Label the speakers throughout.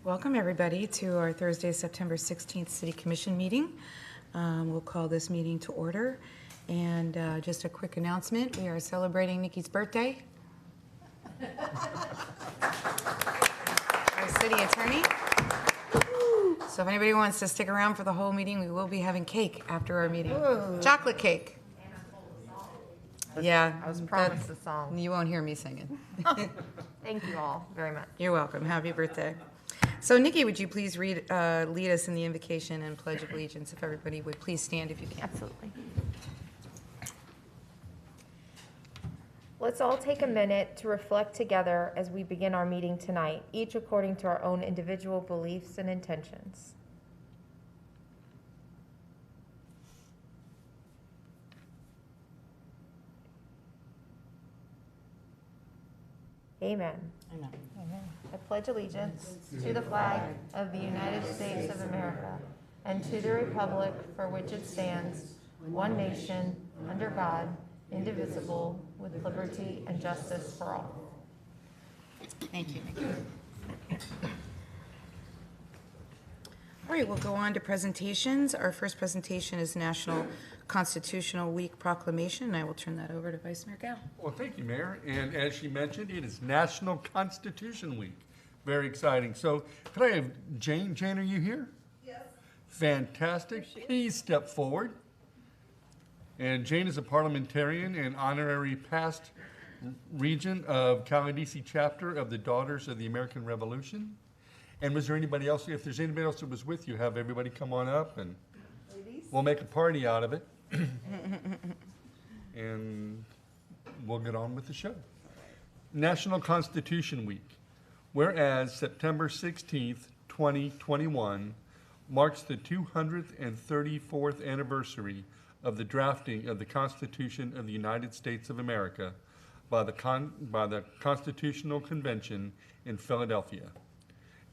Speaker 1: Welcome, everybody, to our Thursday, September 16th City Commission meeting. We'll call this meeting to order. And just a quick announcement, we are celebrating Nikki's birthday. Our city attorney. So if anybody wants to stick around for the whole meeting, we will be having cake after our meeting.
Speaker 2: Ooh.
Speaker 1: Chocolate cake. Yeah.
Speaker 2: I was promised a song.
Speaker 1: You won't hear me singing.
Speaker 2: Thank you all very much.
Speaker 1: You're welcome. Happy birthday. So, Nikki, would you please lead us in the invocation and Pledge of Allegiance, if everybody would please stand if you can.
Speaker 2: Absolutely. Let's all take a minute to reflect together as we begin our meeting tonight, each according to our own individual beliefs and intentions. Amen.
Speaker 1: Amen.
Speaker 2: I pledge allegiance to the flag of the United States of America and to the republic for which it stands, one nation, under God, indivisible, with liberty and justice for all.
Speaker 1: Thank you, Nikki. All right, we'll go on to presentations. Our first presentation is National Constitutional Week Proclamation, and I will turn that over to Vice Mayor Gow.
Speaker 3: Well, thank you, Mayor. And as she mentioned, it is National Constitution Week. Very exciting. So could I have Jane? Jane, are you here? Yes. Fantastic. Please step forward. And Jane is a parliamentarian and honorary past regent of Untitled Chapter of the Daughters of the American Revolution. And was there anybody else? If there's anybody else that was with you, have everybody come on up and we'll make a party out of it. And we'll get on with the show. National Constitution Week. Whereas September 16th, 2021 marks the 234th anniversary of the drafting of the Constitution of the United States of America by the Constitutional Convention in Philadelphia.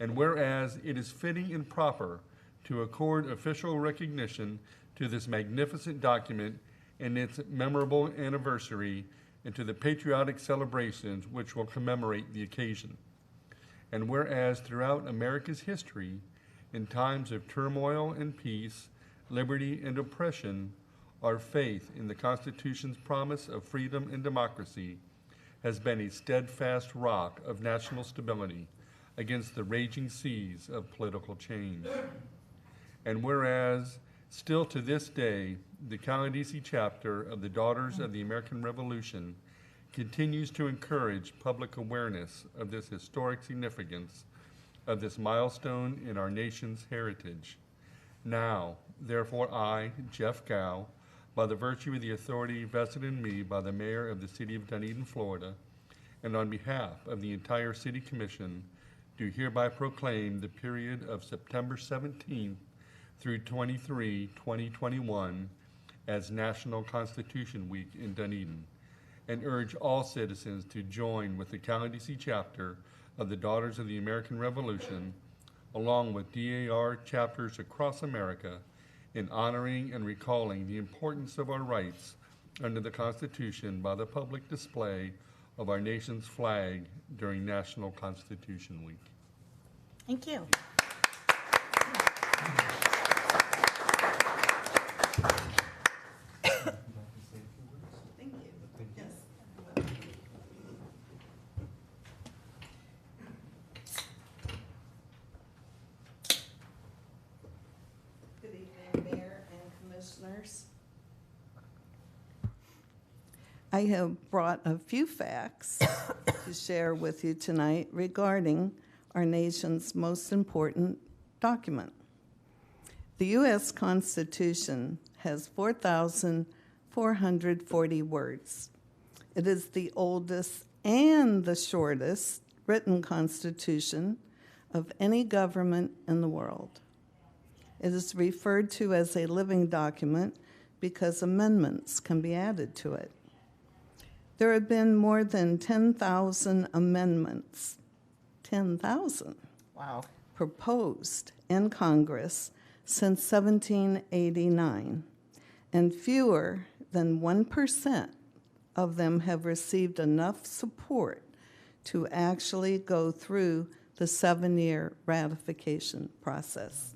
Speaker 3: And whereas it is fitting and proper to accord official recognition to this magnificent document and its memorable anniversary and to the patriotic celebrations which will commemorate the occasion. And whereas throughout America's history, in times of turmoil and peace, liberty and oppression, our faith in the Constitution's promise of freedom and democracy has been a steadfast rock of national stability against the raging seas of political change. And whereas still to this day, the Untitled Chapter of the Daughters of the American Revolution continues to encourage public awareness of this historic significance of this milestone in our nation's heritage. Now, therefore, I, Jeff Gow, by the virtue of the authority vested in me by the Mayor of the City of Dunedin, Florida, and on behalf of the entire City Commission, do hereby proclaim the period of September 17th through 23, 2021 as National Constitution Week in Dunedin, and urge all citizens to join with the Untitled Chapter of the Daughters of the American Revolution, along with DAR chapters across America, in honoring and recalling the importance of our rights under the Constitution by the public display of our nation's flag during National Constitution Week.
Speaker 1: Thank you.
Speaker 4: Good evening, Mayor and Commissioners. I have brought a few facts to share with you tonight regarding our nation's most important document. The U.S. Constitution has 4,440 words. It is the oldest and the shortest written constitution of any government in the world. It is referred to as a living document because amendments can be added to it. There have been more than 10,000 amendments, 10,000,
Speaker 1: Wow.
Speaker 4: proposed in Congress since 1789, and fewer than 1% of them have received enough support to actually go through the 7-year ratification process.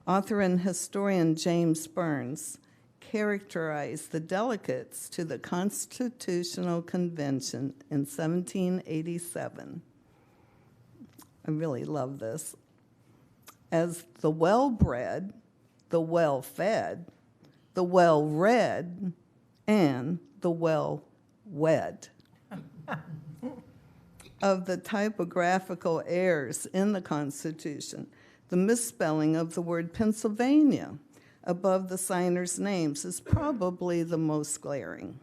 Speaker 4: Author and historian James Burns characterized the delegates to the Constitutional Convention in 1787. I really love this. As the well-bred, the well-fed, the well-read, and the well-wed. Of the typographical errors in the Constitution, the misspelling of the word Pennsylvania above the signers' names is probably the most glaring.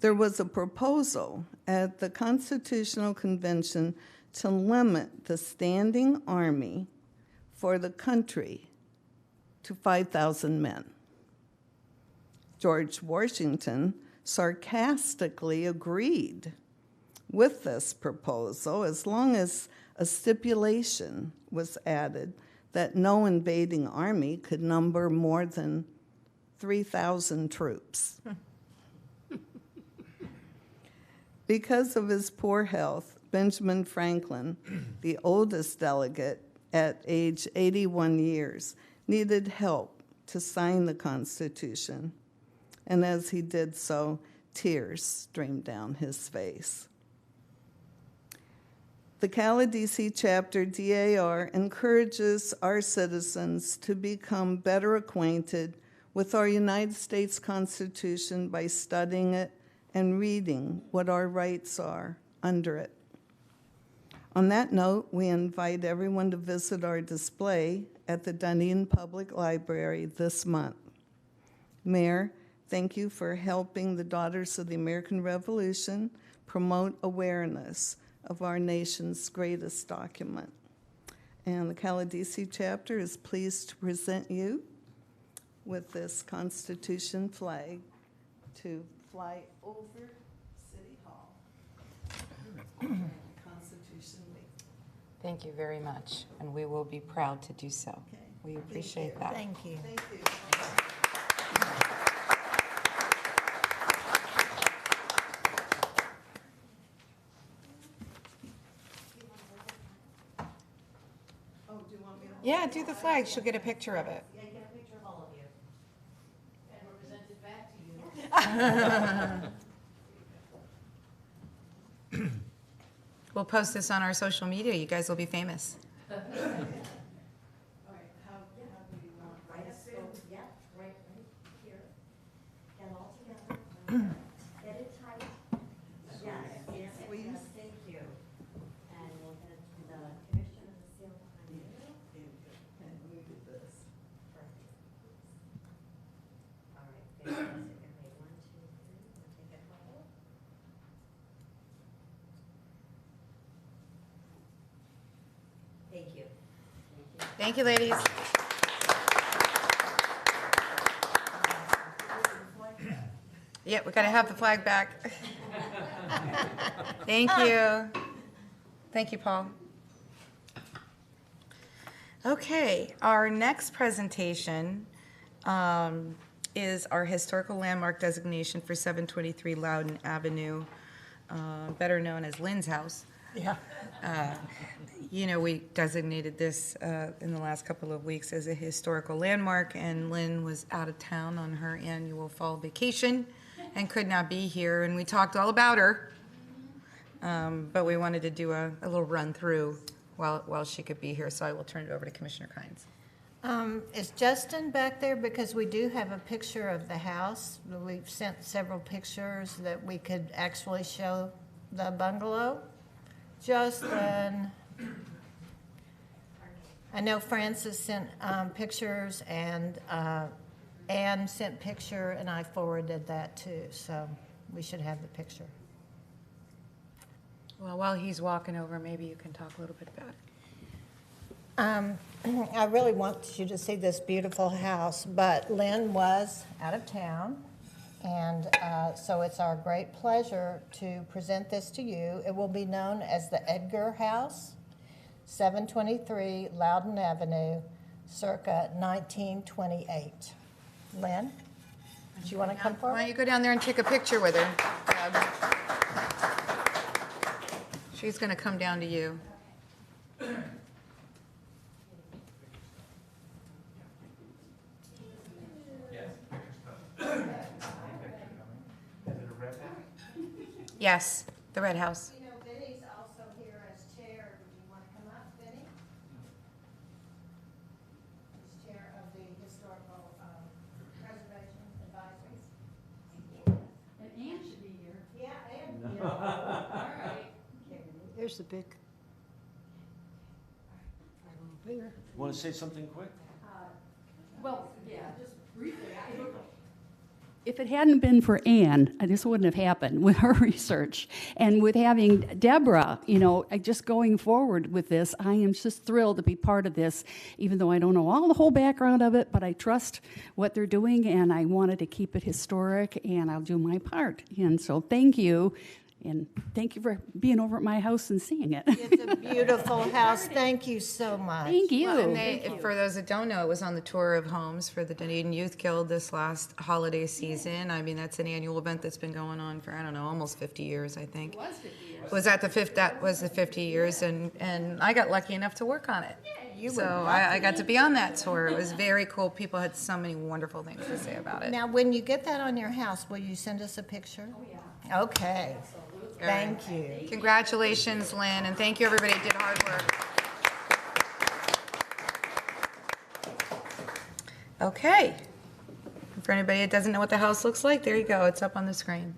Speaker 4: There was a proposal at the Constitutional Convention to limit the standing army for the country to 5,000 men. George Washington sarcastically agreed with this proposal as long as a stipulation was added that no invading army could number more than 3,000 troops. Because of his poor health, Benjamin Franklin, the oldest delegate at age 81 years, needed help to sign the Constitution. And as he did so, tears streamed down his face. The Cal DC chapter DAR encourages our citizens to become better acquainted with our United States Constitution by studying it and reading what our rights are under it. On that note, we invite everyone to visit our display at the Dunedin Public Library this month. Mayor, thank you for helping the Daughters of the American Revolution promote awareness of our nation's greatest document. And the Cal DC chapter is pleased to present you with this Constitution flag to fly over City Hall. Constitution Week.
Speaker 1: Thank you very much, and we will be proud to do so.
Speaker 4: Okay.
Speaker 1: We appreciate that.
Speaker 2: Thank you.
Speaker 4: Thank you. Oh, do you want me to hold
Speaker 1: Yeah, do the flag. She'll get a picture of it.
Speaker 5: Yeah, get a picture of all of you. And we'll present it back to you.
Speaker 1: We'll post this on our social media. You guys will be famous.
Speaker 4: All right, how do you want?
Speaker 5: Right up there, yeah, right here. And all together. Get it tight. Yes, yes,
Speaker 4: Please.
Speaker 5: yes, thank you. And we'll get the commissioner to seal behind you.
Speaker 4: And we do this.
Speaker 5: Perfect. All right, fantastic. Okay, 1, 2, 3. We'll take a couple. Thank you.
Speaker 1: Thank you, ladies. Yeah, we got to have the flag back. Thank you. Thank you, Paul. Okay, our next presentation is our historical landmark designation for 723 Loudon Avenue, better known as Lynn's house.
Speaker 2: Yeah.
Speaker 1: You know, we designated this in the last couple of weeks as a historical landmark, and Lynn was out of town on her annual fall vacation and could not be here, and we talked all about her, but we wanted to do a little run through while she could be here, so I will turn it over to Commissioner Kynes.
Speaker 2: Is Justin back there? Because we do have a picture of the house. We've sent several pictures that we could actually show the bungalow. Justin. I know Francis sent pictures, and Ann sent picture, and I forwarded that too, so we should have the picture.
Speaker 1: Well, while he's walking over, maybe you can talk a little bit about it.
Speaker 2: I really want you to see this beautiful house, but Lynn was out of town, and so it's our great pleasure to present this to you. It will be known as the Edgar House, 723 Loudon Avenue, circa 1928. Lynn, do you want to come
Speaker 1: Why don't
Speaker 2: forward?
Speaker 1: you go down there and take a picture with her? She's going to come down to you. Yes, the Red House.
Speaker 5: You know, Vinnie's also here as chair. Would you want to come up, Vinnie? He's chair of the Historical Preservation Advisories.
Speaker 6: And Ann should be here.
Speaker 5: Yeah, and.
Speaker 6: All right.
Speaker 7: There's the big.
Speaker 8: Want to say something quick?
Speaker 6: Well, yeah, just briefly. If it hadn't been for Ann, this wouldn't have happened with her research. And with having Deborah, just going forward with this, I am just thrilled to be part of this, even though I don't know all the whole background of it, but I trust what they're doing, and I wanted to keep it historic, and I'll do my part. And so thank you. And thank you for being over at my house and seeing it.
Speaker 5: It's a beautiful house. Thank you so much.
Speaker 6: Thank you.
Speaker 1: Well, and for those that don't know, it was on the tour of homes for the Dunedin Youth Guild this last holiday season. I mean, that's an annual event that's been going on for, I don't know, almost 50 years, I think.
Speaker 6: It was 50 years.
Speaker 1: Was that that was the 50 years, and I got lucky enough to work on it. So I got to be on that tour. It was very cool. People had so many wonderful things to say about it.
Speaker 5: Now, when you get that on your house, will you send us a picture? Oh, yeah. Okay. Thank you.
Speaker 1: Congratulations, Lynn, and thank you, everybody who did hard work. Okay. For anybody that doesn't know what the house looks like, there you go. It's up on the screen.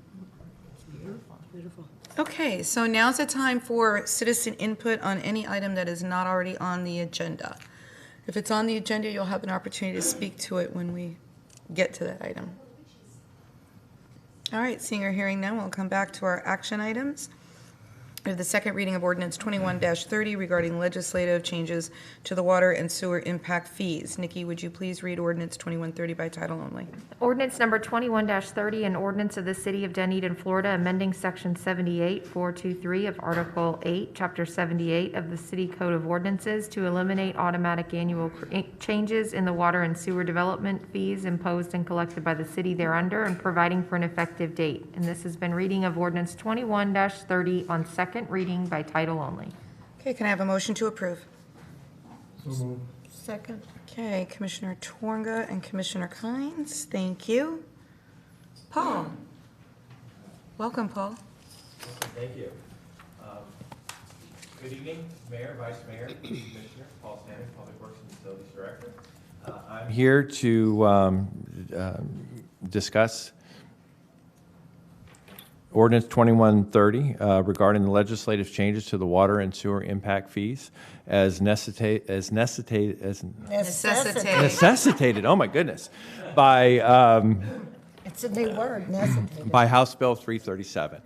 Speaker 7: Beautiful.
Speaker 1: Okay, so now's the time for citizen input on any item that is not already on the agenda. If it's on the agenda, you'll have an opportunity to speak to it when we get to that item. All right, seeing or hearing none, we'll come back to our action items. We have the second reading of Ordinance 21-30 regarding legislative changes to the water and sewer impact fees. Nikki, would you please read Ordinance 21-30 by title only?
Speaker 2: Ordinance number 21-30, an ordinance of the City of Dunedin, Florida, amending Section 78-423 of Article 8, Chapter 78 of the City Code of Ordinances to eliminate automatic annual changes in the water and sewer development fees imposed and collected by the city thereunder, and providing for an effective date. And this has been reading of Ordinance 21-30 on second reading by title only.
Speaker 1: Okay, can I have a motion to approve?
Speaker 5: Second.
Speaker 1: Okay, Commissioner Twonga and Commissioner Kynes, thank you. Paul. Welcome, Paul.
Speaker 9: Thank you. Good evening, Mayor, Vice Mayor, Commissioner, Paul Stanley, Public Works and Facilities Director. I'm here to discuss Ordinance 2130 regarding the legislative changes to the water and sewer impact fees as necessitated. Oh my goodness, by
Speaker 5: It's a new word, necessitated.
Speaker 9: by House Bill 337,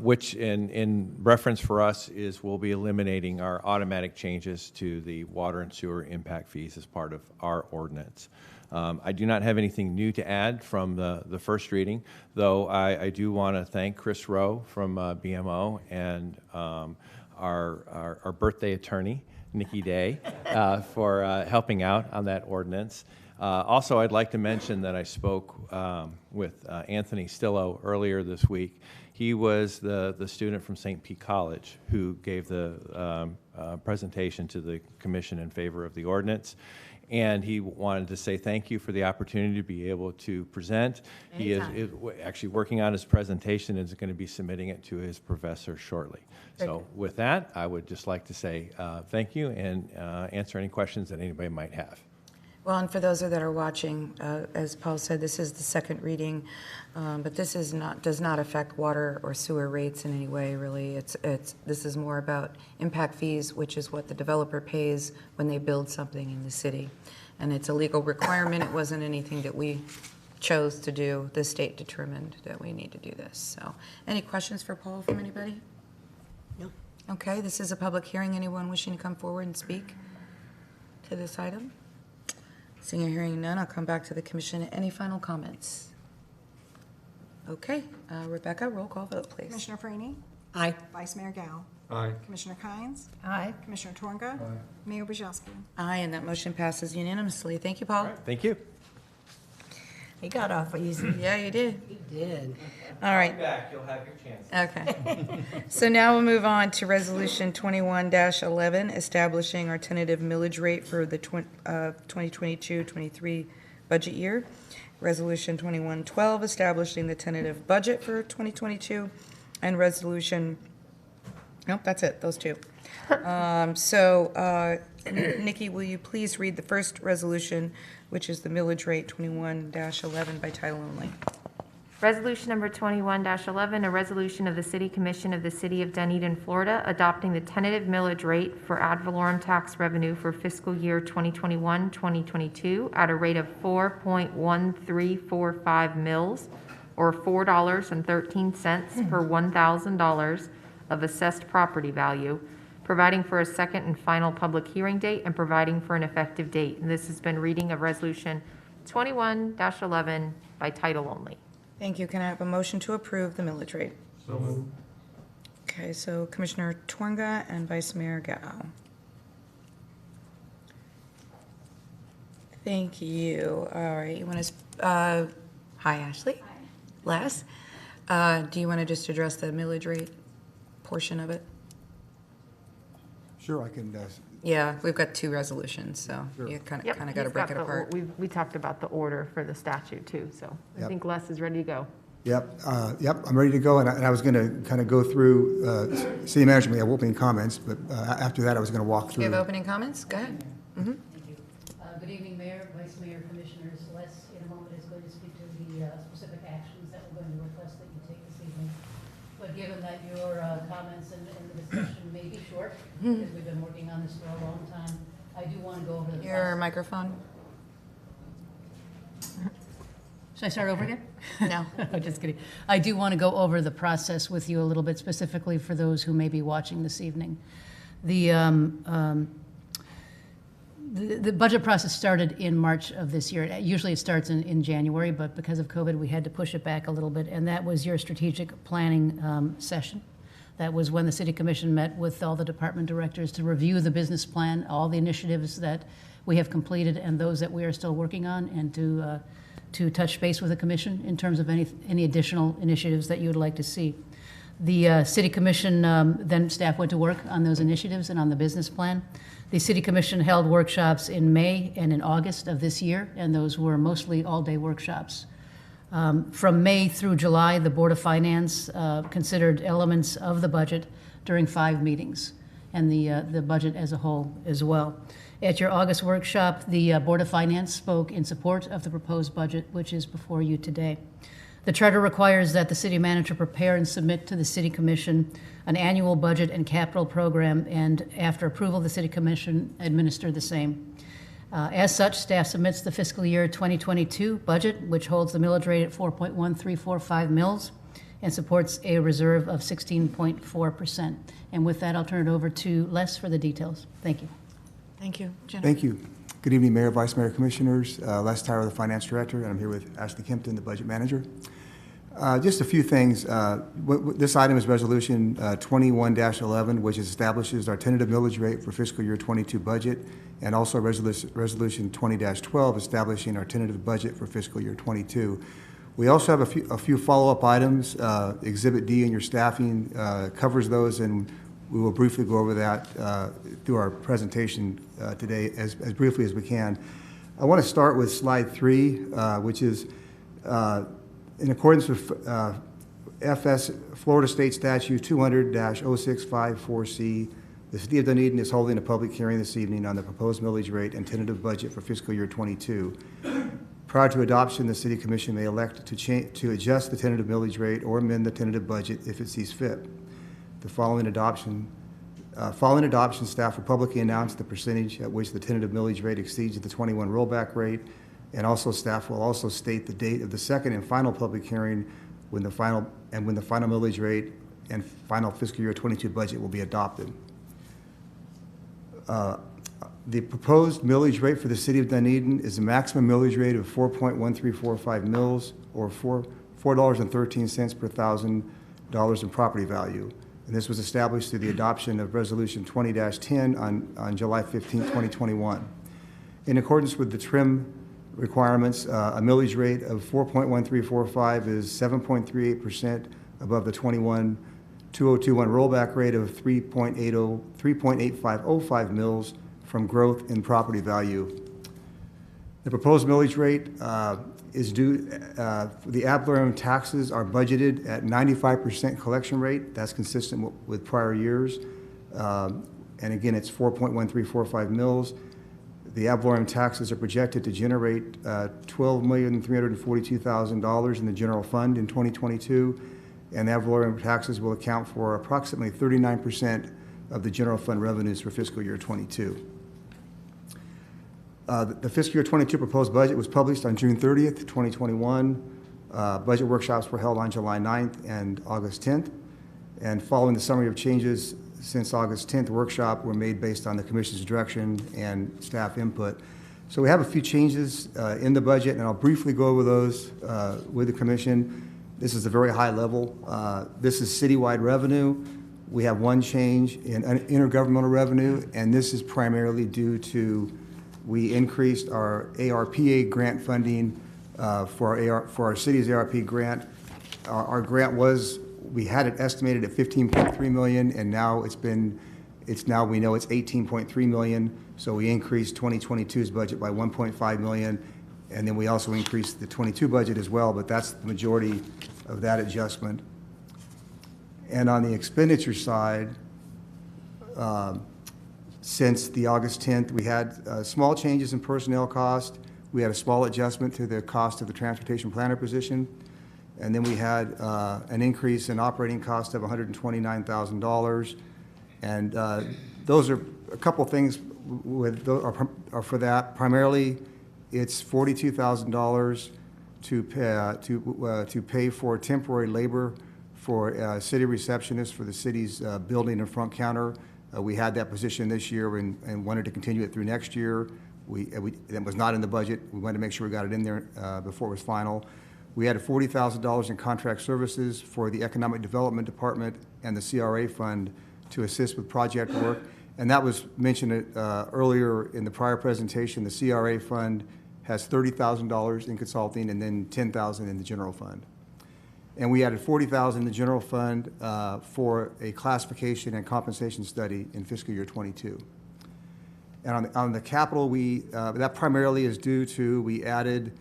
Speaker 9: which in reference for us is we'll be eliminating our automatic changes to the water and sewer impact fees as part of our ordinance. I do not have anything new to add from the first reading, though I do want to thank Chris Rowe from BMO and our birthday attorney, Nikki Day, for helping out on that ordinance. Also, I'd like to mention that I spoke with Anthony Stillo earlier this week. He was the student from St. Pete College who gave the presentation to the commission in favor of the ordinance. And he wanted to say thank you for the opportunity to be able to present. He is actually working on his presentation and is going to be submitting it to his professor shortly. So with that, I would just like to say thank you and answer any questions that anybody might have.
Speaker 1: Well, and for those that are watching, as Paul said, this is the second reading, but this does not affect water or sewer rates in any way, really. This is more about impact fees, which is what the developer pays when they build something in the city. And it's a legal requirement. It wasn't anything that we chose to do. The state determined that we need to do this. So, any questions for Paul from anybody?
Speaker 7: No.
Speaker 1: Okay, this is a public hearing. Anyone wishing to come forward and speak to this item? Seeing or hearing none, I'll come back to the commission. Any final comments? Okay, Rebecca, roll call vote, please.
Speaker 10: Commissioner Freeney?
Speaker 7: Aye.
Speaker 10: Vice Mayor Gao?
Speaker 3: Aye.
Speaker 10: Commissioner Kynes?
Speaker 5: Aye.
Speaker 10: Commissioner Twonga? Mayor Burzowski?
Speaker 1: Aye, and that motion passes unanimously. Thank you, Paul.
Speaker 9: Thank you.
Speaker 7: He got off easy.
Speaker 1: Yeah, you did.
Speaker 7: He did.
Speaker 1: All right.
Speaker 9: Back, you'll have your chance.
Speaker 1: Okay. So now we'll move on to Resolution 21-11, establishing our tentative millage rate for the 2022-23 budget year. Resolution 21-12, establishing the tentative budget for 2022. And Resolution, nope, that's it, those two. Nikki, will you please read the first resolution, which is the millage rate 21-11 by title only?
Speaker 2: Resolution number 21-11, a resolution of the City Commission of the City of Dunedin, Florida, adopting the tentative millage rate for ad valorem tax revenue for fiscal year 2021-2022 at a rate of 4.1345 mils, or $4.13 per $1,000 of assessed property value, providing for a second and final public hearing date and providing for an effective date. And this has been reading of Resolution 21-11 by title only.
Speaker 1: Thank you. Can I have a motion to approve the millage rate?
Speaker 3: So moved.
Speaker 1: Okay, so Commissioner Twonga and Vice Mayor Gao. Thank you. All right, you want to, hi, Ashley? Hi. Les? Do you want to just address the millage rate portion of it?
Speaker 11: Sure, I can,
Speaker 1: Yeah, we've got two resolutions, so you kind of got to break it apart.
Speaker 2: We talked about the order for the statute too, so I
Speaker 11: Yep.
Speaker 2: think Les is ready to go.
Speaker 11: yep, I'm ready to go, and I was going to kind of go through, city manager may have opening comments, but after that, I was going to walk
Speaker 1: You
Speaker 11: through.
Speaker 1: have opening comments? Go ahead.
Speaker 12: Thank you. Good evening, Mayor, Vice Mayor, Commissioners. Les, in a moment, is going to speak to the specific actions that we're going to request that you take this evening. But given that your comments and the discussion may be short, because we've been working on this for a long time, I do want to go over the
Speaker 1: Your
Speaker 12: process.
Speaker 1: microphone?
Speaker 12: Should I start over again?
Speaker 1: No.
Speaker 12: I'm just kidding. I do want to go over the process with you a little bit, specifically for those who may be watching this evening. The budget process started in March of this year. Usually it starts in January, but because of COVID, we had to push it back a little bit, and that was your strategic planning session. That was when the City Commission met with all the department directors to review the business plan, all the initiatives that we have completed and those that we are still working on, and to touch base with the Commission in terms of any additional initiatives that you would like to see. The City Commission, then staff went to work on those initiatives and on the business plan. The City Commission held workshops in May and in August of this year, and those were mostly all-day workshops. From May through July, the Board of Finance considered elements of the budget during 5 meetings, and the budget as a whole as well. At your August workshop, the Board of Finance spoke in support of the proposed budget, which is before you today. The charter requires that the city manager prepare and submit to the City Commission an annual budget and capital program, and after approval, the City Commission administer the same. As such, staff submits the fiscal year 2022 budget, which holds the millage rate at 4.1345 mils and supports a reserve of 16.4%. And with that, I'll turn it over to Les for the details. Thank you.
Speaker 1: Thank you. Jennifer.
Speaker 11: Thank you. Good evening, Mayor, Vice Mayor, Commissioners. Les Tyler, the Finance Director, and I'm here with Ashley Kempton, the Budget Manager. Just a few things. This item is Resolution 21-11, which establishes our tentative millage rate for fiscal year 22 budget, and also Resolution 20-12, establishing our tentative budget for fiscal year 22. We also have a few follow-up items. Exhibit D in your staffing covers those, and we will briefly go over that through our presentation today as briefly as we can. I want to start with slide 3, which is in accordance with FS Florida State Statute 200-0654C, the City of Dunedin is holding a public hearing this evening on the proposed millage rate and tentative budget for fiscal year 22. Prior to adoption, the City Commission may elect to adjust the tentative millage rate or amend the tentative budget if it sees fit. Following adoption, staff will publicly announce the percentage at which the tentative millage rate exceeds the 21 rollback rate, and also staff will also state the date of the second and final public hearing when the final millage rate and final fiscal year 22 budget will be adopted. The proposed millage rate for the City of Dunedin is a maximum millage rate of 4.1345 mils, or $4.13 per $1,000 in property value. And this was established through the adoption of Resolution 20-10 on July 15, 2021. In accordance with the TRIM requirements. A millage rate of 4.1345 is 7.38% above the 2021 rollback rate of 3.8505 mils from growth in property value. The proposed millage rate is due, the ad valorem taxes are budgeted at 95% collection rate. That's consistent with prior years. And again, it's 4.1345 mils. The ad valorem taxes are projected to generate $12,342,000 in the general fund in 2022, and ad valorem taxes will account for approximately 39% of the general fund revenues for fiscal year 22. The fiscal year 22 proposed budget was published on June 30th, 2021. Budget workshops were held on July 9th and August 10th. And following the summary of changes since August 10th workshop were made based on the Commission's direction and staff input. So we have a few changes in the budget, and I'll briefly go over those with the Commission. This is a very high level. This is citywide revenue. We have one change in intergovernmental revenue, and this is primarily due to we increased our ARPA grant funding for our city's ARP grant. Our grant was, we had it estimated at $15.3 million, and now we know it's $18.3 million. So we increased 2022's budget by $1.5 million, and then we also increased the 22 budget as well, but that's the majority of that adjustment. And on the expenditure side, since the August 10th, we had small changes in personnel cost. We had a small adjustment to the cost of the transportation planner position. And then we had an increase in operating cost of $129,000. And those are a couple things are for that. Primarily, it's $42,000 to pay for temporary labor for city receptionists for the city's building and front counter. We had that position this year and wanted to continue it through next year. That was not in the budget. We wanted to make sure we got it in there before it was final. We had $40,000 in contract services for the Economic Development Department and the CRA Fund to assist with project work. And that was mentioned earlier in the prior presentation. The CRA Fund has $30,000 in consulting and then $10,000 in the general fund. And we added $40,000 in the general fund for a classification and compensation study in fiscal year 22. And on the capital, that primarily is due to we added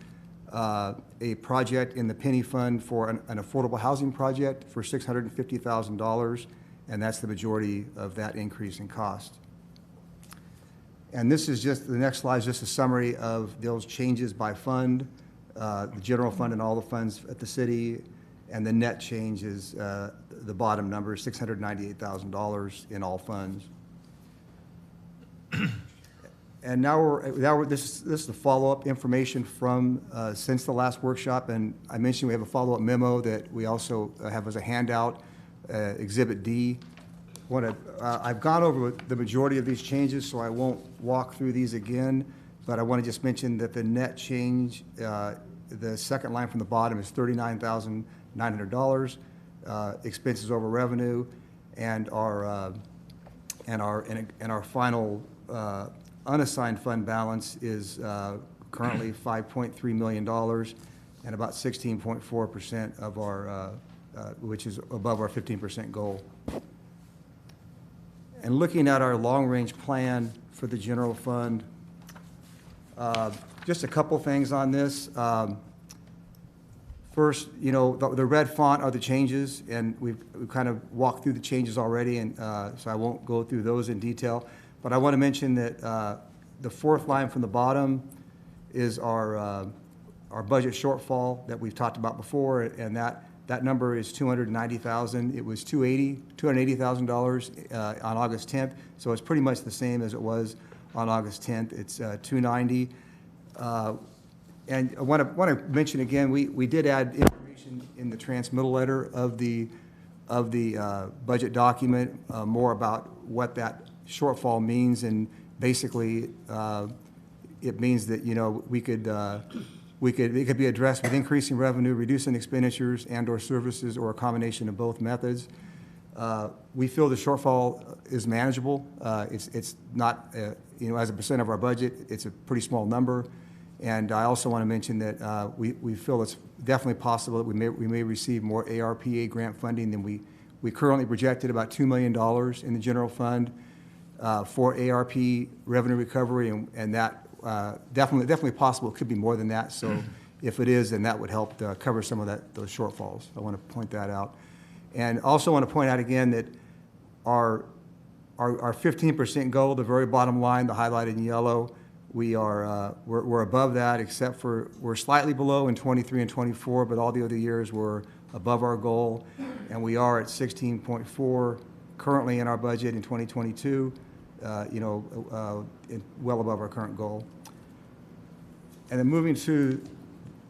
Speaker 11: a project in the penny fund for an affordable housing project for $650,000, and that's the majority of that increase in cost. And this is just, the next slide is just a summary of those changes by fund, the general fund and all the funds at the city, and the net change is the bottom number, $698,000 in all funds. And now this is the follow-up information from since the last workshop, and I mentioned we have a follow-up memo that we also have as a handout, Exhibit D. I've gone over the majority of these changes, so I won't walk through these again, but I want to just mention that the net change, the second line from the bottom is $39,900, expenses over revenue, and our final unassigned fund balance is currently $5.3 million and about 16.4% of our, which is above our 15% goal. And looking at our long-range plan for the general fund, just a couple things on this. First, you know, the red font are the changes, and we've kind of walked through the changes already, and so I won't go through those in detail. But I want to mention that the fourth line from the bottom is our budget shortfall that we've talked about before, and that number is $290,000. It was $280,000 on August 10th, so it's pretty much the same as it was on August 10th. It's $290. And I want to mention again, we did add information in the transmittal letter of the budget document, more about what that shortfall means, and basically it means that, you know, it could be addressed with increasing revenue, reducing expenditures, and/or services, or a combination of both methods. We feel the shortfall is manageable. It's not, you know, as a percent of our budget, it's a pretty small number. And I also want to mention that we feel it's definitely possible that we may receive more ARPA grant funding than we currently projected, about $2 million in the general fund for ARP revenue recovery, and that definitely possible. It could be more than that. So if it is, then that would help to cover some of those shortfalls. I want to point that out. And also want to point out again that our 15% goal, the very bottom line, the highlighted in yellow, we're above that, except for we're slightly below in 23 and 24, but all the other years we're above our goal, and we are at 16.4 currently in our budget in 2022, well above our current goal. And then moving to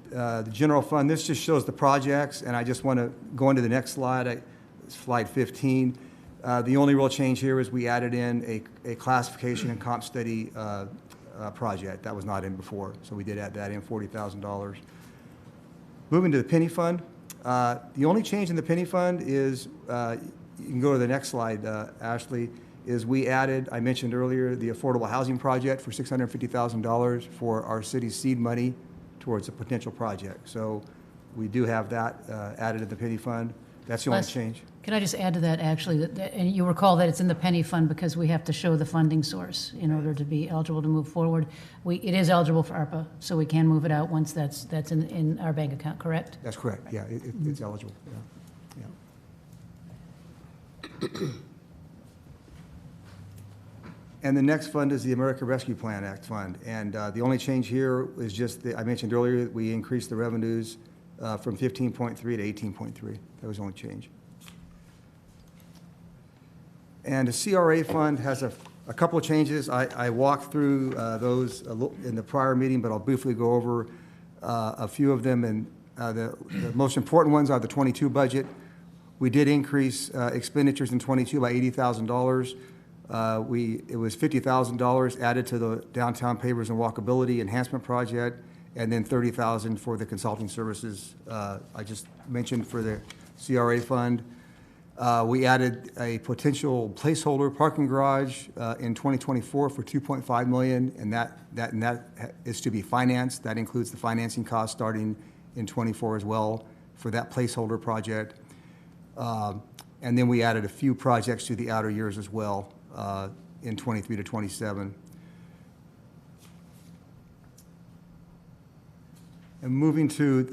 Speaker 11: the general fund, this just shows the projects, and I just want to go into the next slide, slide 15. The only real change here is we added in a classification and comp study project. That was not in before, so we did add that in, $40,000. Moving to the penny fund. The only change in the penny fund is, you can go to the next slide, Ashley, is we added, I mentioned earlier, the affordable housing project for $650,000 for our city's seed money towards a potential project. So we do have that added to the penny fund. That's the only change.
Speaker 12: Can I just add to that, actually, and you recall that it's in the penny fund because we have to show the funding source in order to be eligible to move forward. It is eligible for ARPA, so we can move it out once that's in our bank account, correct?
Speaker 11: That's correct, yeah, it's eligible, yeah. And the next fund is the American Rescue Plan Act fund. And the only change here is just, I mentioned earlier, we increased the revenues from 15.3 to 18.3. That was the only change. And the CRA fund has a couple of changes. I walked through those in the prior meeting, but I'll briefly go over a few of them. And the most important ones are the 22 budget. We did increase expenditures in 22 by $80,000. It was $50,000 added to the downtown pavers and walkability enhancement project, and then $30,000 for the consulting services I just mentioned for the CRA fund. We added a potential placeholder parking garage in 2024 for $2.5 million, and that is to be financed. That includes the financing cost starting in 24 as well for that placeholder project. And then we added a few projects to the outer years as well in 23 to 27. And moving to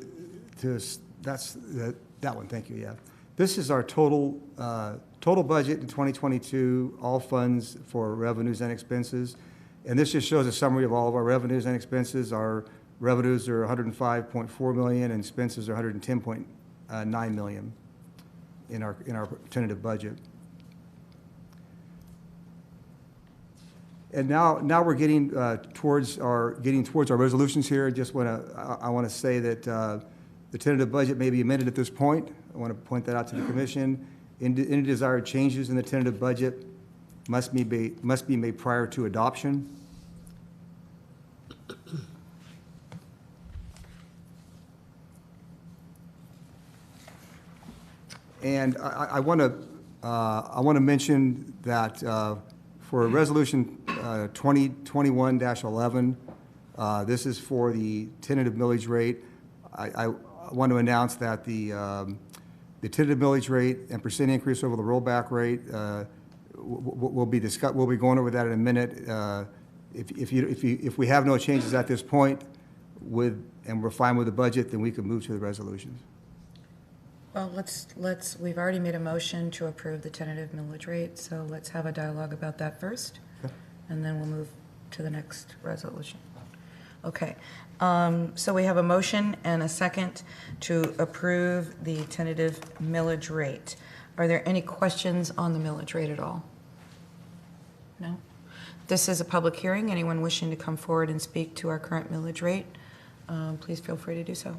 Speaker 11: that one, thank you, yeah. This is our total budget in 2022, all funds for revenues and expenses. And this just shows a summary of all of our revenues and expenses. Our revenues are $105.4 million and expenses are $110.9 million in our tentative budget. And now we're getting towards our resolutions here. I want to say that the tentative budget may be amended at this point. I want to point that out to the commission. Any desired changes in the tentative budget must be made prior to adoption. And I want to mention that for Resolution 2021-11, this is for the tentative millage rate. I want to announce that the tentative millage rate and percent increase over the rollback rate we'll be going over that in a minute. If we have no changes at this point and we're fine with the budget, then we can move to the resolutions.
Speaker 1: Well, we've already made a motion to approve the tentative millage rate, so let's have a dialogue about that first, and then we'll move to the next resolution. Okay, so we have a motion and a second to approve the tentative millage rate. Are there any questions on the millage rate at all? No? This is a public hearing. Anyone wishing to come forward and speak to our current millage rate, please feel free to do so.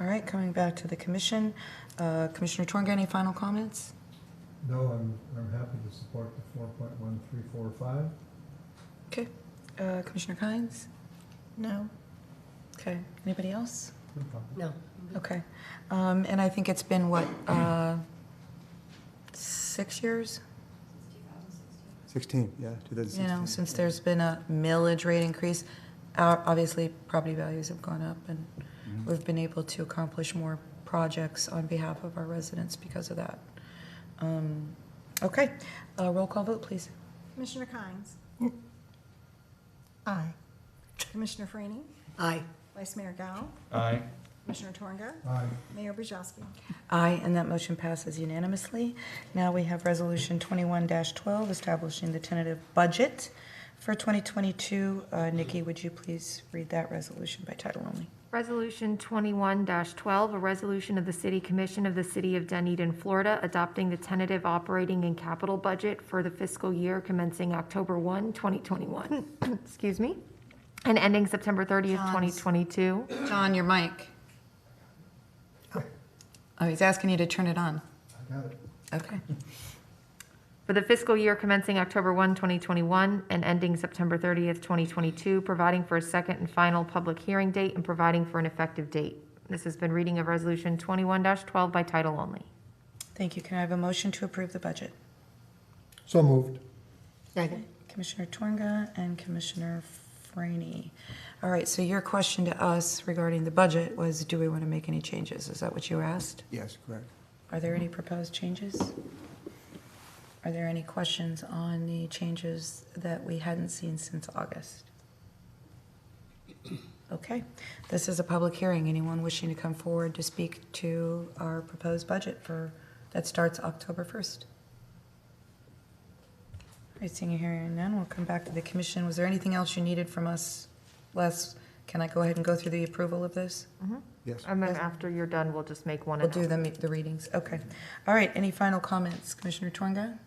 Speaker 1: All right, coming back to the commission. Commissioner Tornga, any final comments?
Speaker 13: No, I'm happy to support the 4.1345.
Speaker 1: Okay. Commissioner Kynes? No. Okay. Anybody else?
Speaker 7: No.
Speaker 1: Okay. And I think it's been, what, 6 years?
Speaker 11: 16, yeah, 2016.
Speaker 1: You know, since there's been a millage rate increase, obviously, property values have gone up, and we've been able to accomplish more projects on behalf of our residents because of that. Okay, roll call vote, please.
Speaker 10: Commissioner Kynes?
Speaker 7: Aye.
Speaker 10: Commissioner Franny?
Speaker 7: Aye.
Speaker 10: Vice Mayor Gao?
Speaker 3: Aye.
Speaker 10: Commissioner Torga?
Speaker 13: Aye.
Speaker 10: Mayor Burzowski?
Speaker 1: Aye, and that motion passes unanimously. Now we have Resolution 21-12, establishing the tentative budget for 2022. Nikki, would you please read that resolution by title only?
Speaker 2: Resolution 21-12, a resolution of the City Commission of the City of Dunedin, Florida, adopting the tentative operating and capital budget for the fiscal year commencing October 1, 2021, excuse me, and ending September 30th, 2022.
Speaker 1: John, your mic. Oh, he's asking you to turn it on.
Speaker 13: I got it.
Speaker 1: Okay.
Speaker 2: For the fiscal year commencing October 1, 2021, and ending September 30th, 2022, providing for a second and final public hearing date and providing for an effective date. This has been reading of Resolution 21-12 by title only.
Speaker 1: Thank you. Can I have a motion to approve the budget?
Speaker 13: So moved.
Speaker 7: Second.
Speaker 1: Commissioner Torga and Commissioner Franny. All right, so your question to us regarding the budget was, do we want to make any changes? Is that what you asked?
Speaker 11: Yes, correct.
Speaker 1: Are there any proposed changes? Are there any questions on the changes that we hadn't seen since August? Okay, this is a public hearing. Anyone wishing to come forward to speak to our proposed budget that starts October 1st? All right, seeing you hearing none, we'll come back to the commission. Was there anything else you needed from us, Les? Can I go ahead and go through the approval of this?
Speaker 11: Yes.
Speaker 2: And then after you're done, we'll just make one.
Speaker 1: We'll do the readings. Okay. All right, any final comments? Commissioner Torga?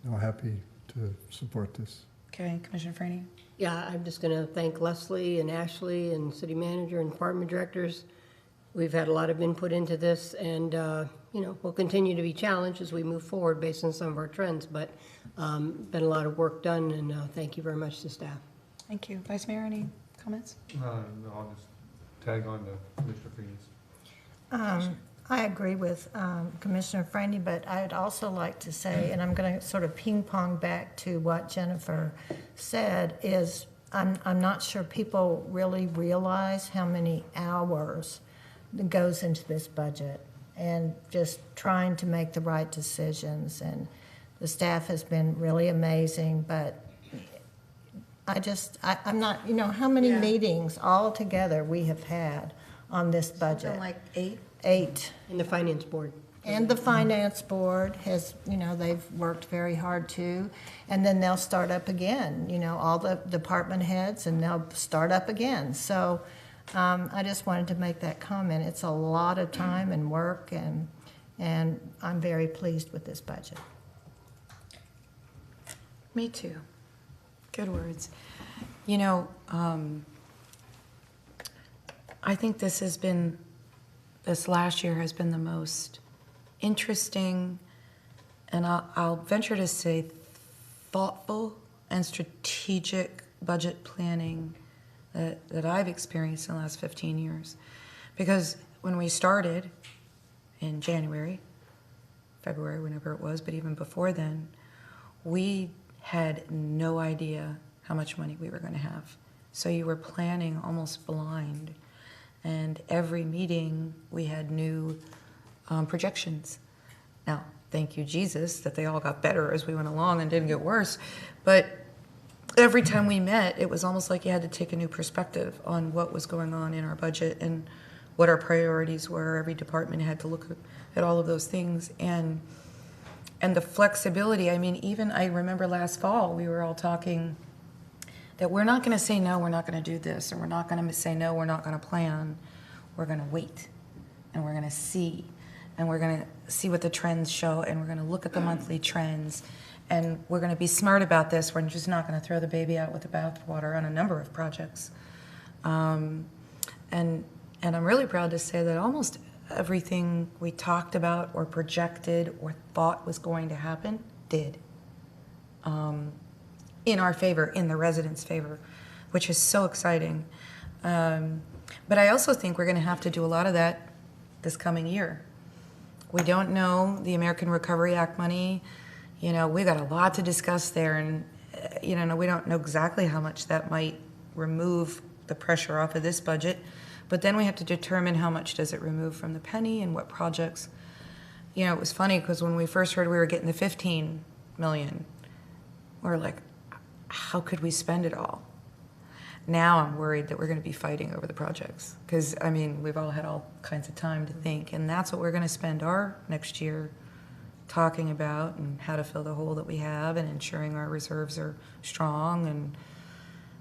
Speaker 13: No, happy to support this.
Speaker 1: Okay, Commissioner Franny?
Speaker 7: Yeah, I'm just going to thank Leslie and Ashley and city manager and department directors. We've had a lot of input into this, and, we'll continue to be challenged as we move forward based on some of our trends, but been a lot of work done, and thank you very much to staff.
Speaker 1: Thank you. Vice Mayor, any comments?
Speaker 3: No, I'll just tag on to Commissioner Freeney's.
Speaker 14: I agree with Commissioner Franny, but I'd also like to say, and I'm going to sort of ping pong back to what Jennifer said, is I'm not sure people really realize how many hours that goes into this budget and just trying to make the right decisions. And the staff has been really amazing, but I'm not, how many meetings all together we have had on this budget?
Speaker 1: Something like 8?
Speaker 14: 8.
Speaker 7: And the finance board.
Speaker 14: And the finance board has, they've worked very hard too. And then they'll start up again, all the department heads, and they'll start up again. So I just wanted to make that comment. It's a lot of time and work, and I'm very pleased with this budget.
Speaker 1: Me too. Good words. I think this last year has been the most interesting, and I'll venture to say thoughtful and strategic budget planning that I've experienced in the last 15 years. Because when we started in January, February, whenever it was, but even before then, we had no idea how much money we were going to have. So you were planning almost blind. And every meeting, we had new projections. Now, thank you, Jesus, that they all got better as we went along and didn't get worse. But every time we met, it was almost like you had to take a new perspective on what was going on in our budget and what our priorities were. Every department had to look at all of those things. And the flexibility, even I remember last fall, we were all talking that we're not going to say, no, we're not going to do this, or we're not going to say, no, we're not going to plan. We're going to wait, and we're going to see, and we're going to see what the trends show, and we're going to look at the monthly trends, and we're going to be smart about this. We're just not going to throw the baby out with the bathwater on a number of projects. And I'm really proud to say that almost everything we talked about or projected or thought was going to happen did. In our favor, in the residents' favor, which is so exciting. But I also think we're going to have to do a lot of that this coming year. We don't know the American Recovery Act money, You know, we got a lot to discuss there, and, you know, we don't know exactly how much that might remove the pressure off of this budget, but then we have to determine how much does it remove from the penny and what projects. You know, it was funny because when we first heard we were getting the 15 million, we were like, how could we spend it all? Now I'm worried that we're going to be fighting over the projects because, I mean, we've all had all kinds of time to think, and that's what we're going to spend our next year talking about, and how to fill the hole that we have, and ensuring our reserves are strong. And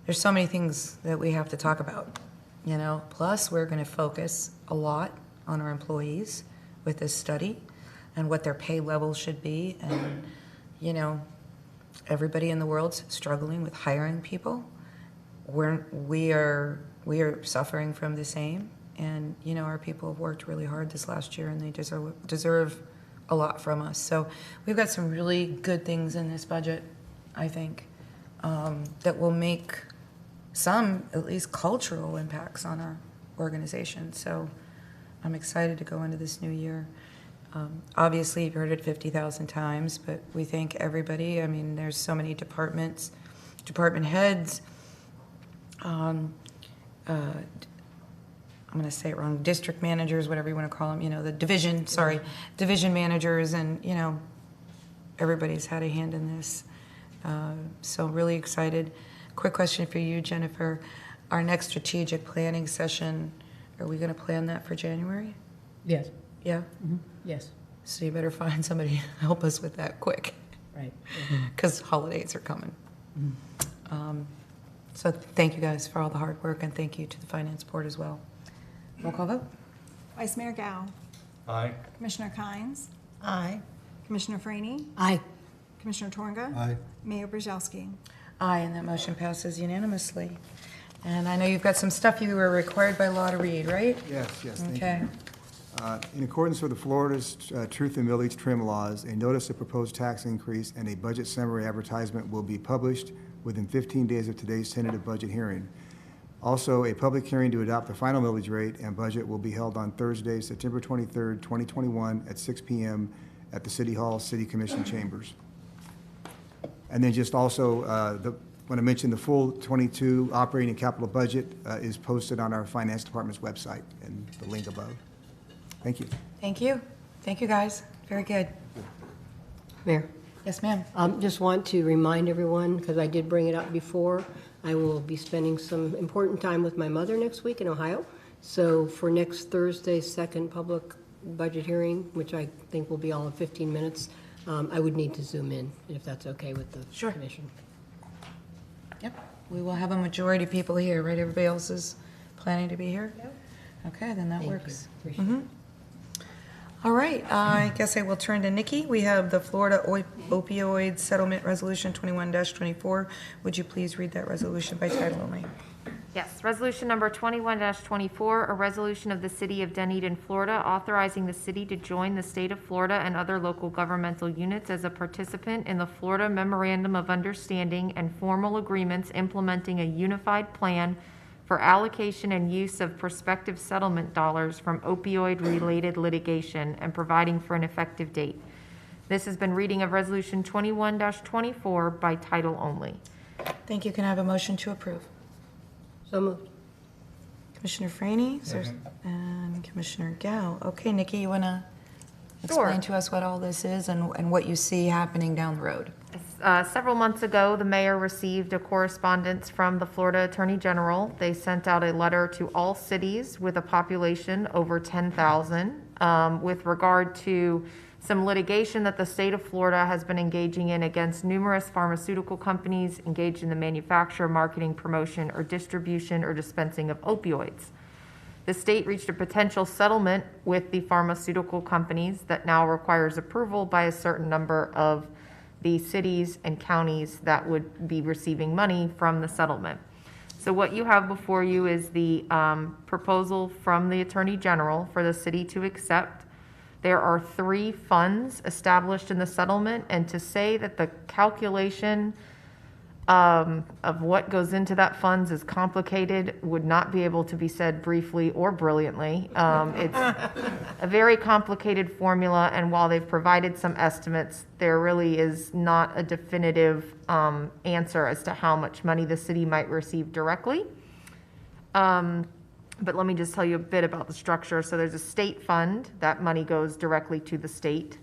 Speaker 1: there's so many things that we have to talk about, you know. Plus, we're going to focus a lot on our employees with this study and what their pay levels should be. And, you know, everybody in the world's struggling with hiring people. We are suffering from the same. And, you know, our people have worked really hard this last year, and they deserve a lot from us. So we've got some really good things in this budget, I think, that will make some, at least, cultural impacts on our organization. So I'm excited to go into this new year. Obviously, you've heard it 50,000 times, but we thank everybody. I mean, there's so many departments, department heads, I'm going to say it wrong, district managers, whatever you want to call them, you know, the division managers, and, you know, everybody's had a hand in this. So really excited. Quick question for you, Jennifer. Our next strategic planning session, are we going to plan that for January?
Speaker 12: Yes.
Speaker 1: Yeah?
Speaker 12: Mm-hmm. Yes.
Speaker 1: So you better find somebody to help us with that quick.
Speaker 12: Right.
Speaker 1: Because holidays are coming. So thank you guys for all the hard work, and thank you to the Finance Board as well. Roll call vote.
Speaker 10: Vice Mayor Gao.
Speaker 3: Aye.
Speaker 10: Commissioner Kynes.
Speaker 14: Aye.
Speaker 10: Commissioner Franny.
Speaker 7: Aye.
Speaker 10: Commissioner Torga.
Speaker 13: Aye.
Speaker 10: Mayor Brzezowski.
Speaker 1: Aye, and that motion passes unanimously. And I know you've got some stuff you were required by law to read, right?
Speaker 11: Yes, thank you.
Speaker 1: Okay.
Speaker 11: In accordance with the Florida's Truth and Millage Trim laws, a notice of proposed tax increase and a budget summary advertisement will be published within 15 days of today's tentative budget hearing. Also, a public hearing to adopt the final millage rate and budget will be held on Thursday, September 23rd, 2021 at 6 p.m. at the City Hall City Commission chambers. And then just also, want to mention the full 22 operating and capital budget is posted on our Finance Department's website, and the link above. Thank you.
Speaker 1: Thank you. Thank you, guys. Very good.
Speaker 7: Mayor?
Speaker 1: Yes, ma'am.
Speaker 7: Just want to remind everyone, because I did bring it up before, I will be spending some important time with my mother next week in Ohio. So for next Thursday's second public budget hearing, which I think will be all in 15 minutes, I would need to Zoom in, if that's okay with the
Speaker 1: Sure.
Speaker 7: commission.
Speaker 1: Yep. We will have a majority of people here, right? Everybody else is planning to be here? Yep. Okay, then that
Speaker 7: Thank you.
Speaker 1: works.
Speaker 7: Appreciate it.
Speaker 1: All right, I guess I will turn to Nikki. We have the Florida Opioid Settlement Resolution 21-24. Would you please read that resolution by title only?
Speaker 2: Yes, resolution number 21-24, a resolution of the City of Dunedin, Florida, authorizing the city to join the state of Florida and other local governmental units as a participant in the Florida Memorandum of Understanding and formal agreements implementing a unified plan for allocation and use of prospective settlement dollars from opioid-related litigation and providing for an effective date. This has been reading of Resolution 21-24 by title only.
Speaker 1: Thank you. Can I have a motion to approve?
Speaker 7: So moved.
Speaker 1: Commissioner Franny and Commissioner Gao. Okay, Nikki, you want to explain to us what all this is and what you see happening down the road?
Speaker 2: Several months ago, the mayor received a correspondence from the Florida Attorney General. They sent out a letter to all cities with a population over 10,000 with regard to some litigation that the state of Florida has been engaging in against numerous pharmaceutical companies engaged in the manufacture, marketing, promotion, or distribution or dispensing of opioids. The state reached a potential settlement with the pharmaceutical companies that now requires approval by a certain number of the cities and counties that would be receiving money from the settlement. So what you have before you is the proposal from the Attorney General for the city to accept. There are 3 funds established in the settlement, and to say that the calculation of what goes into that funds is complicated, would not be able to be said briefly or brilliantly. It's a very complicated formula, and while they've provided some estimates, there really is not a definitive answer as to how much money the city might receive directly. But let me just tell you a bit about the structure. So there's a state fund. That money goes directly to the state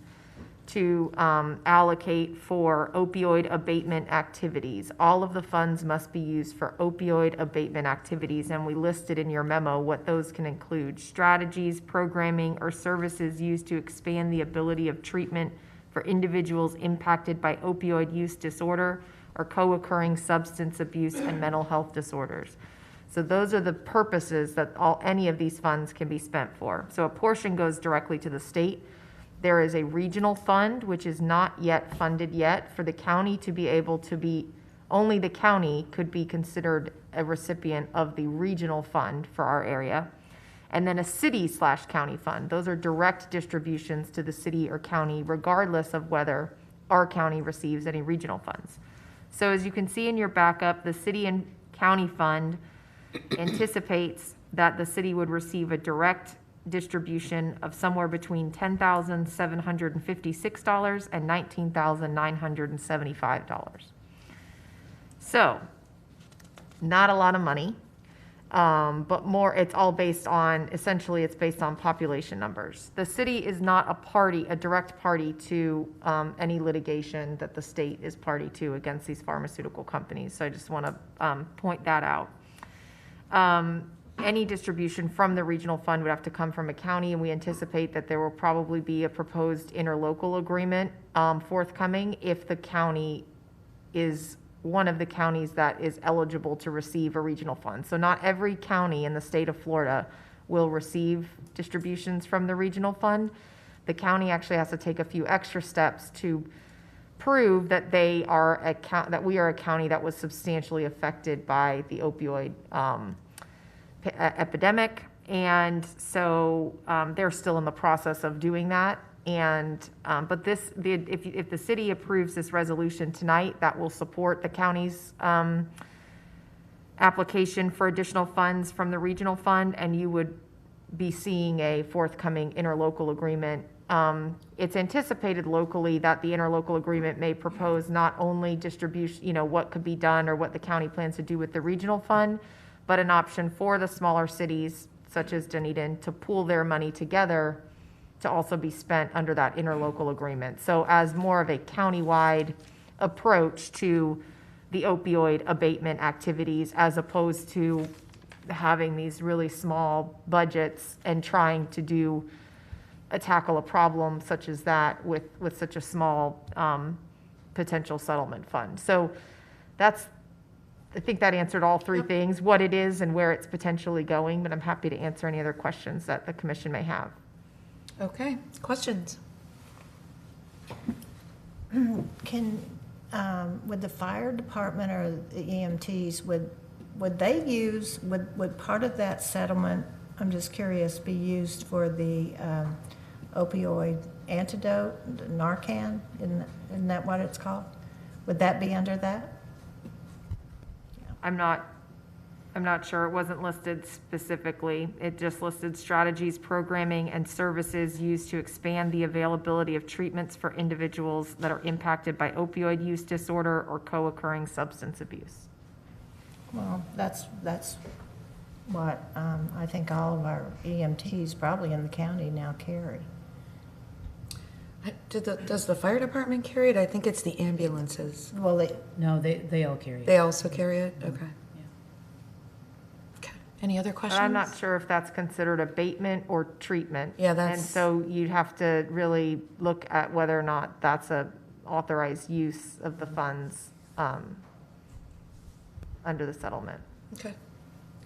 Speaker 2: to allocate for opioid abatement activities. All of the funds must be used for opioid abatement activities, and we listed in your memo what those can include: strategies, programming, or services used to expand the ability of treatment for individuals impacted by opioid use disorder or co-occurring substance abuse and mental health disorders. So those are the purposes that any of these funds can be spent for. So a portion goes directly to the state. There is a regional fund, which is not yet funded yet, for the county to be able to be, only the county could be considered a recipient of the regional fund for our area. And then a city/county fund. Those are direct distributions to the city or county, regardless of whether our county receives any regional funds. So as you can see in your backup, the city and county fund anticipates that the city would receive a direct distribution of somewhere between $10,756 and $19,975. So, not a lot of money, but more, it's all based on, essentially it's based on population numbers. The city is not a direct party to any litigation that the state is party to against these pharmaceutical companies. So I just want to point that out. Any distribution from the regional fund would have to come from a county, and we anticipate that there will probably be a proposed interlocal agreement forthcoming if the county is one of the counties that is eligible to receive a regional fund. So not every county in the state of Florida will receive distributions from the regional fund. The county actually has to take a few extra steps to prove that we are a county that was substantially affected by the opioid epidemic, and so they're still in the process of doing that. And but if the city approves this resolution tonight, that will support the county's application for additional funds from the regional fund, and you would be seeing a forthcoming interlocal agreement. It's anticipated locally that the interlocal agreement may propose not only distribution, what could be done or what the county plans to do with the regional fund, but an option for the smaller cities, such as Dunedin, to pool their money together to also be spent under that interlocal agreement. So as more of a countywide approach to the opioid abatement activities, as opposed to having these really small budgets and trying to tackle a problem such as that with such a small potential settlement fund. So I think that answered all three things, what it is and where it's potentially going, but I'm happy to answer any other questions that the commission may have.
Speaker 1: Okay, questions?
Speaker 14: Can, would the fire department or the EMTs, would part of that settlement, I'm just curious, be used for the opioid antidote, Narcan? Isn't that what it's called? Would that be under that?
Speaker 2: I'm not sure. It wasn't listed specifically. It just listed strategies, programming, and services used to expand the availability of treatments for individuals that are impacted by opioid use disorder or co-occurring substance abuse.
Speaker 14: Well, that's what I think all of our EMTs probably in the county now carry.
Speaker 1: Does the fire department carry it? I think it's the ambulances.
Speaker 14: Well,
Speaker 12: they all carry it.
Speaker 1: They also carry it? Okay. Okay. Any other
Speaker 2: But
Speaker 1: questions?
Speaker 2: I'm not sure if that's considered abatement or treatment.
Speaker 1: Yeah,
Speaker 2: And so you'd have to really look at whether or not that's a authorized use of the funds under the settlement.
Speaker 1: Okay.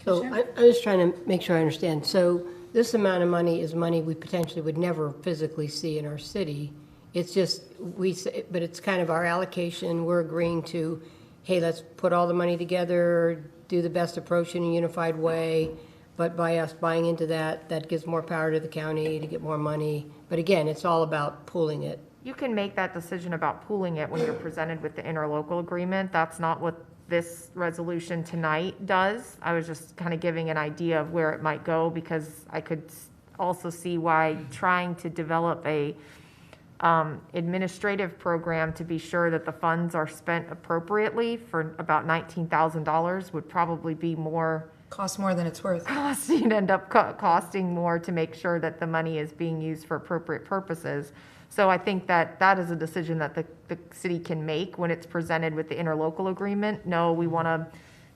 Speaker 7: So I'm just trying to make sure I understand. So this amount of money is money we potentially would never physically see in our city. It's just, but it's kind of our allocation. We're agreeing to, hey, let's put all the money together, do the best approach in a unified way. But by us buying into that, that gives more power to the county to get more money. But again, it's all about pooling it.
Speaker 2: you can make that decision about pooling it when you're presented with the interlocal agreement. That's not what this resolution tonight does. I was just kind of giving an idea of where it might go, because I could also see why trying to develop a administrative program to be sure that the funds are spent appropriately for about $19,000 would probably be more.
Speaker 1: Cost more than it's worth.
Speaker 2: Costing, end up costing more to make sure that the money is being used for appropriate purposes. So I think that that is a decision that the city can make when it's presented with the interlocal agreement. No, we want to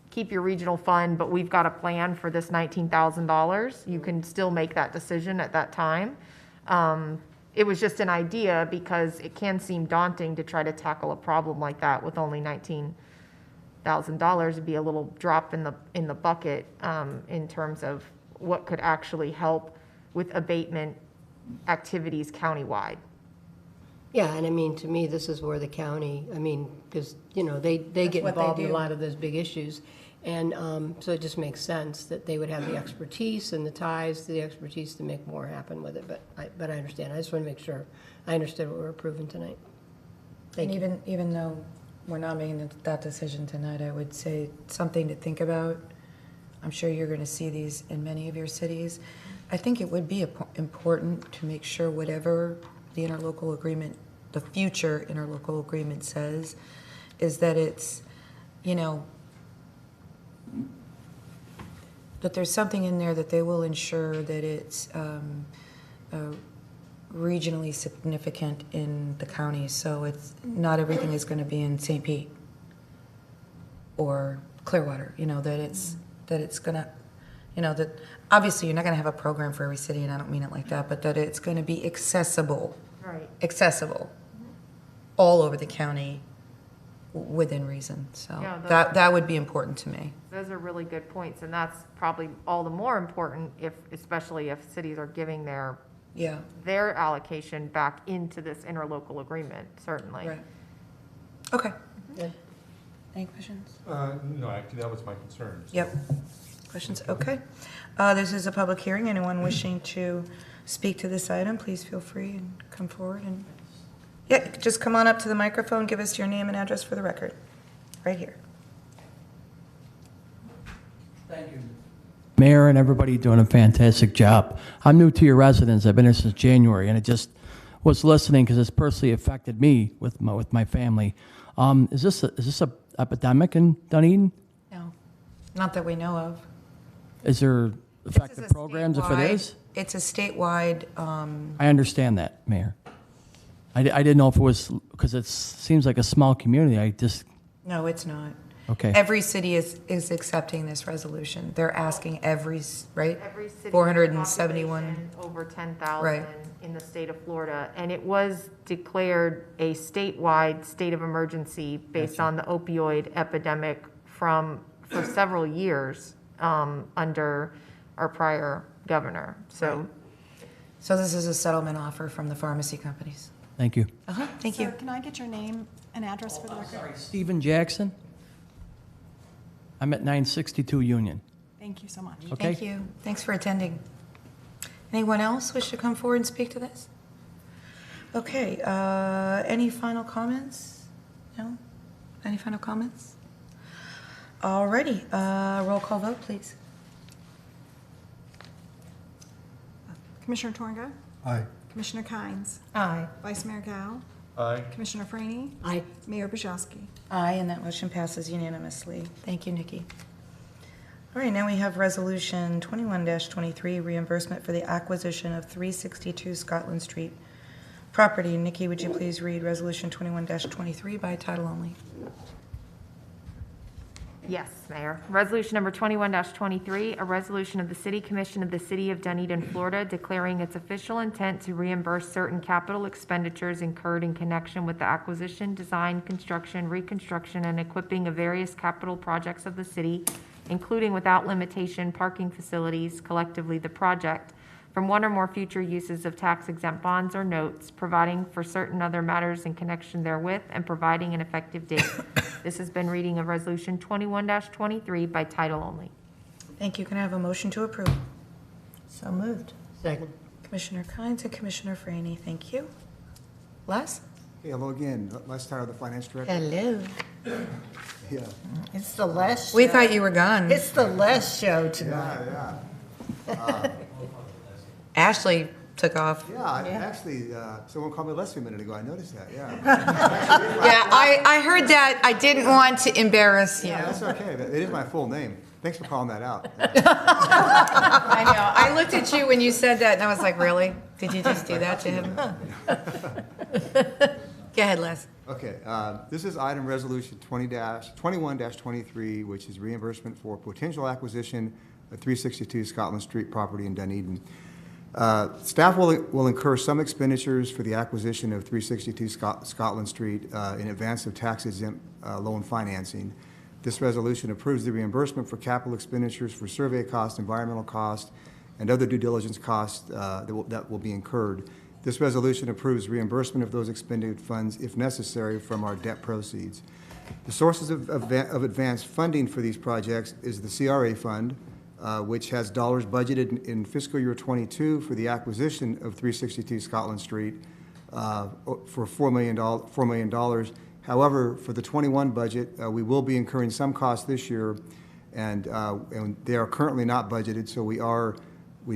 Speaker 2: keep your regional fund, but we've got a plan for this $19,000. You can still make that decision at that time. It was just an idea, because it can seem daunting to try to tackle a problem like that with only $19,000. It'd be a little drop in the bucket in terms of what could actually help with abatement activities countywide.
Speaker 7: Yeah, and I mean, to me, this is where the county, I mean, because, you know, they get
Speaker 1: what they
Speaker 7: involved in a
Speaker 1: do.
Speaker 7: lot of those big issues. And so it just makes sense that they would have the expertise and the ties, the expertise to make more happen with it. But I understand. I just want to make sure I understood what we're approving tonight. Thank you.
Speaker 1: And even though we're not making that decision tonight, I would say something to think about. I'm sure you're going to see these in many of your cities. I think it would be important to make sure whatever the interlocal agreement, the future interlocal agreement says, is that it's, you know, that there's something in there that they will ensure that it's regionally significant in the county. So it's not everything is going to be in St. Pete or Clearwater. You know, that it's going to, you know, that obviously you're not going to have a program for every city, and I don't mean it like that, but that it's going to be accessible,
Speaker 2: Right.
Speaker 1: accessible all over the county within reason. So
Speaker 2: Yeah,
Speaker 1: that would be important to me.
Speaker 2: Those are really good points, and that's probably all the more important especially if cities are giving their allocation back into this interlocal agreement, certainly.
Speaker 1: Right. Okay. Any questions?
Speaker 3: No, actually, that was my concern. so.
Speaker 1: Yep. Questions? Okay. This is a public hearing. Anyone wishing to speak to this item, please feel free and come forward. And yeah, just come on up to the microphone. Give us your name and address for the record. Right here.
Speaker 15: Thank you. Mayor and everybody doing a fantastic job. I'm new to your residence. I've been here since January, and I just was listening because it's personally affected me with my family. Is this a epidemic in Dunedin?
Speaker 1: No, not that we know of.
Speaker 15: Is there effective programs if it is?
Speaker 1: It's a statewide.
Speaker 15: I understand that, Mayor. I didn't know if it was, because it seems like a small community.
Speaker 1: No, it's not.
Speaker 15: Okay.
Speaker 1: Every city is accepting this resolution. They're asking every
Speaker 2: Every city
Speaker 1: 471.
Speaker 2: over 10,000
Speaker 1: Right.
Speaker 2: in the state of Florida, and it was declared a statewide state of emergency based on the opioid epidemic for several years under our prior governor. So
Speaker 1: this is a settlement offer from the pharmacy companies.
Speaker 15: Thank you.
Speaker 1: Thank
Speaker 10: Sir,
Speaker 1: you.
Speaker 10: can I get your name and address for the record?
Speaker 15: Stephen Jackson. I'm at 962 Union.
Speaker 10: Thanokay. So much.
Speaker 15: Okay.
Speaker 1: Thank you. Thanks for attending. Anyone else wish to come forward and speak to this? Okay, any final comments? No? Any final comments? Alrighty, roll call vote, please.
Speaker 10: Commissioner Torga?
Speaker 13: Aye.
Speaker 10: Commissioner Kynes?
Speaker 14: Aye.
Speaker 10: Vice Mayor Gao?
Speaker 3: Aye.
Speaker 10: Commissioner Franny?
Speaker 7: Aye.
Speaker 10: Mayor Burzowski?
Speaker 1: Aye, and that motion passes unanimously. Thank you, Nikki. All right, now we have Resolution 21-23, reimbursement for the acquisition of 362 Scotland Street property. Nikki, would you please read Resolution 21-23 by title only?
Speaker 2: Yes, Mayor. Resolution number 21-23, a resolution of the City Commission of the City of Dunedin, Florida, declaring its official intent to reimburse certain capital expenditures incurred in connection with the acquisition, design, construction, reconstruction, and equipping of various capital projects of the city, including without limitation parking facilities, collectively the project, from one or more future uses of tax-exempt bonds or notes, providing for certain other matters in connection therewith, and providing an effective date. This has been reading of Resolution 21-23 by title only.
Speaker 1: Thank you. Can I have a motion to approve?
Speaker 14: So moved.
Speaker 7: Second.
Speaker 1: Commissioner Kynes and Commissioner Franny, thank you. Les?
Speaker 11: Hey, hello again. Les Tyler, the finance director.
Speaker 14: Hello.
Speaker 11: Yeah.
Speaker 14: It's the Les show.
Speaker 1: We thought you were gone.
Speaker 14: It's the Les show tonight.
Speaker 11: Yeah.
Speaker 1: Ashley took off.
Speaker 11: Yeah, actually, someone called me Leslie a minute ago. I noticed that, yeah.
Speaker 1: Yeah, I heard that. I didn't want to embarrass you.
Speaker 11: Yeah, that's okay. It is my full name. Thanks for calling that out.
Speaker 1: I know. I looked at you when you said that, and I was like, really? Did you just do that to him? Go ahead, Les.
Speaker 11: Okay, this is item resolution 21-23, which is reimbursement for potential acquisition of 362 Scotland Street property in Dunedin. Staff will incur some expenditures for the acquisition of 362 Scotland Street in advance of tax-exempt loan financing. This resolution approves the reimbursement for capital expenditures for survey costs, environmental costs, and other due diligence costs that will be incurred. This resolution approves reimbursement of those expended funds, if necessary, from our debt proceeds. The sources of advanced funding for these projects is the CRA fund, which has dollars budgeted in fiscal year 22 for the acquisition of 362 Scotland Street for $4 million. However, for the 21 budget, we will be incurring some costs this year, and they are currently not budgeted, so we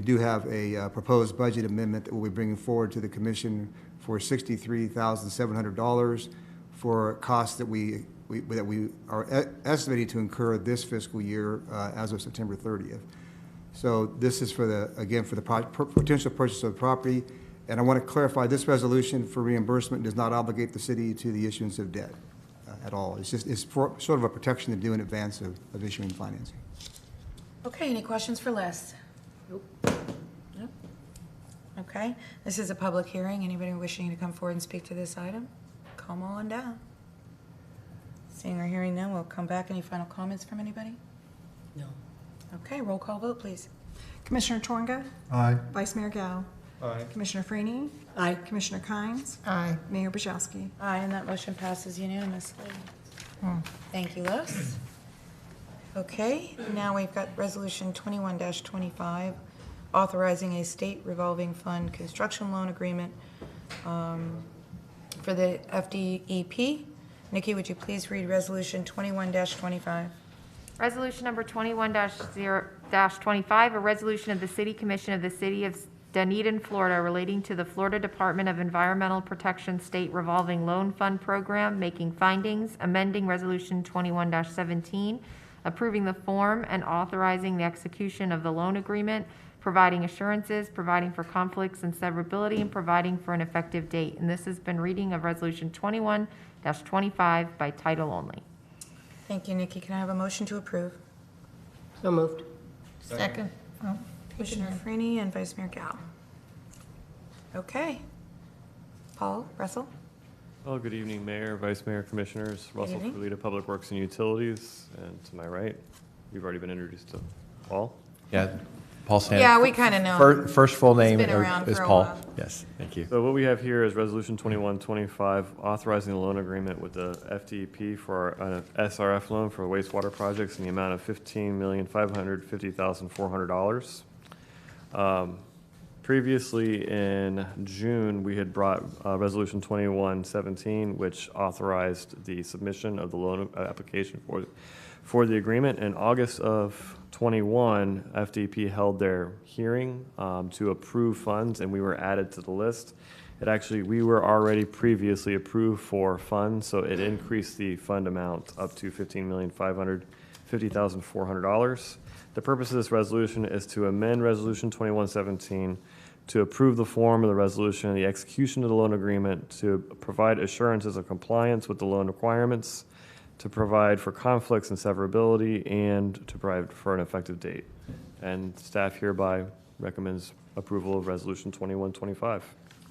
Speaker 11: do have a proposed budget amendment that we'll be bringing forward to the commission for $63,700 for costs that we are estimating to incur this fiscal year as of September 30th. So this is for the potential purchase of the property. And I want to clarify, this resolution for reimbursement does not obligate the city to the issuance of debt at all. It's sort of a protection to do in advance of issuing financing.
Speaker 1: Okay, any questions for Les? Nope. Okay, this is a public hearing. Anybody wishing to come forward and speak to this item? Come on down. Seeing or hearing none, we'll come back. Any final comments from anybody?
Speaker 7: No.
Speaker 1: Okay, roll call vote, please.
Speaker 10: Commissioner Torga?
Speaker 13: Aye.
Speaker 10: Vice Mayor Gao?
Speaker 3: Aye.
Speaker 10: Commissioner Freeney?
Speaker 7: Aye.
Speaker 10: Commissioner Kynes?
Speaker 14: Aye.
Speaker 10: Mayor Buszowski?
Speaker 1: Aye, and that motion passes unanimously. Thank you, Les. Okay, now we've got Resolution 21-25, authorizing a state revolving fund construction loan agreement for the FDEP. Nikki, would you please read Resolution 21-25?
Speaker 2: Resolution number 21-25, a resolution of the City Commission of the City of Dunedin, Florida, relating to the Florida Department of Environmental Protection State Revolving Loan Fund Program, making findings, amending Resolution 21-17, approving the form and authorizing the execution of the loan agreement, providing assurances, providing for conflicts and severability, and providing for an effective date. And this has been reading of Resolution 21-25 by title only.
Speaker 1: Thank you, Nikki. Can I have a motion to approve?
Speaker 7: So moved.
Speaker 14: Second. Oh,
Speaker 1: Commissioner Freeney and Vice Mayor Gao. Okay. Paul, Russell?
Speaker 16: Well, good evening, Mayor, Vice Mayor, Commissioners. Russell
Speaker 1: evening.
Speaker 16: Kulita, Public Works and Utilities. And to my right, you've already been introduced to Paul.
Speaker 9: Yeah, Paul Stan.
Speaker 1: Yeah, we kind of know.
Speaker 9: First full name
Speaker 1: been around
Speaker 9: is
Speaker 1: for a
Speaker 9: Paul.
Speaker 1: while.
Speaker 9: Yes, thank you.
Speaker 16: So what we have here is Resolution 21-25, authorizing the loan agreement with the FDEP for an SRF loan for wastewater projects in the amount of $15,550,400. Previously in June, we had brought Resolution 21-17, which authorized the submission of the loan application for the agreement. In August of 21, FDP held their hearing to approve funds, and we were added to the list. We were already previously approved for funds, so it increased the fund amount up to $15,550,400. The purpose of this resolution is to amend Resolution 21-17 to approve the form of the resolution and the execution of the loan agreement, to provide assurances of compliance with the loan requirements, to provide for conflicts and severability, and to provide for an effective date. And staff hereby recommends approval of Resolution 21-25.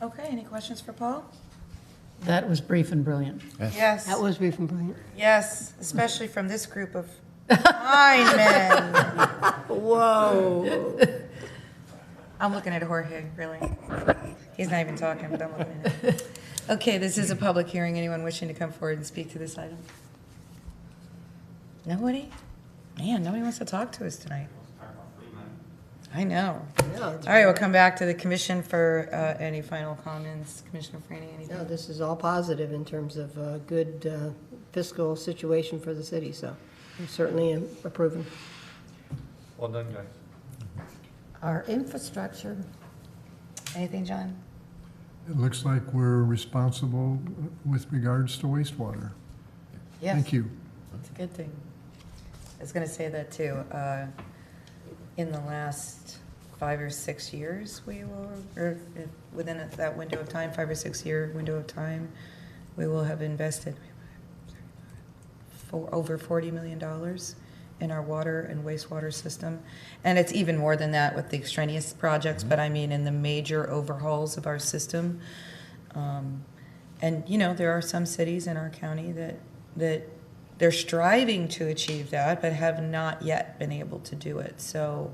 Speaker 1: Okay, any questions for Paul?
Speaker 12: That was brief and brilliant.
Speaker 1: Yes.
Speaker 7: That was brief and brilliant.
Speaker 1: Yes, especially from this group of fine men.
Speaker 14: Whoa.
Speaker 1: I'm looking at Jorge, really. He's not even talking, but I'm looking at him. Okay, this is a public hearing. Anyone wishing to come forward and speak to this item? Nobody? Man, nobody wants to talk to us tonight. I know.
Speaker 7: Yeah,
Speaker 1: All
Speaker 7: it's
Speaker 1: right, we'll
Speaker 7: great.
Speaker 1: come back to the commission for any final comments. Commissioner Franny, anything?
Speaker 7: No, this is all positive in terms of a good fiscal situation for the city, so I'm certainly approving.
Speaker 3: Well done, guys.
Speaker 14: Our infrastructure.
Speaker 1: Anything, John?
Speaker 13: It looks like we're responsible with regards to wastewater.
Speaker 1: Yes.
Speaker 13: Thank you.
Speaker 1: It's a good thing. I was going to say that too. In the last 5 or 6 years, we will, or within that window of time, 5 or 6 year window of time, we will have invested for over $40 million in our water and wastewater system. And it's even more than that with the extraneous projects, but I mean in the major overhauls of our system. And, you know, there are some cities in our county that they're striving to achieve that, but have not yet been able to do it. So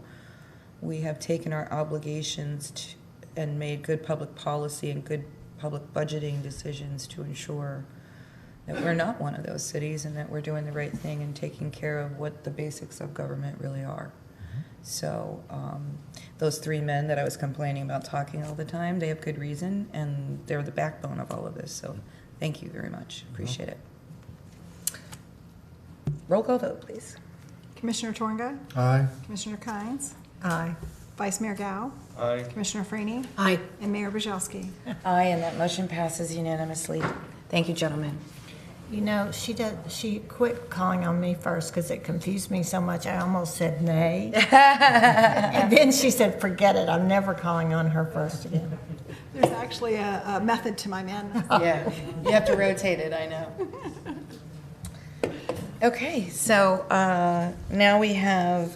Speaker 1: we have taken our obligations and made good public policy and good public budgeting decisions to ensure that we're not one of those cities and that we're doing the right thing and taking care of what the basics of government really are. So those 3 men that I was complaining about talking all the time, they have good reason, and they're the backbone of all of this. So thank you very much. Appreciate it. Roll call vote, please.
Speaker 10: Commissioner Tornga?
Speaker 13: Aye.
Speaker 10: Commissioner Kynes?
Speaker 14: Aye.
Speaker 10: Vice Mayor Gao?
Speaker 3: Aye.
Speaker 10: Commissioner Franny?
Speaker 7: Aye.
Speaker 10: And Mayor Brzezowski?
Speaker 1: Aye, and that motion passes unanimously. Thank you, gentlemen.
Speaker 14: You know, she quit calling on me first because it confused me so much, I almost said nay. And then she said, forget it, I'm never calling on her first again.
Speaker 10: There's actually a method to my madness.
Speaker 1: Yeah, you have to rotate it, I know. Okay, so now we have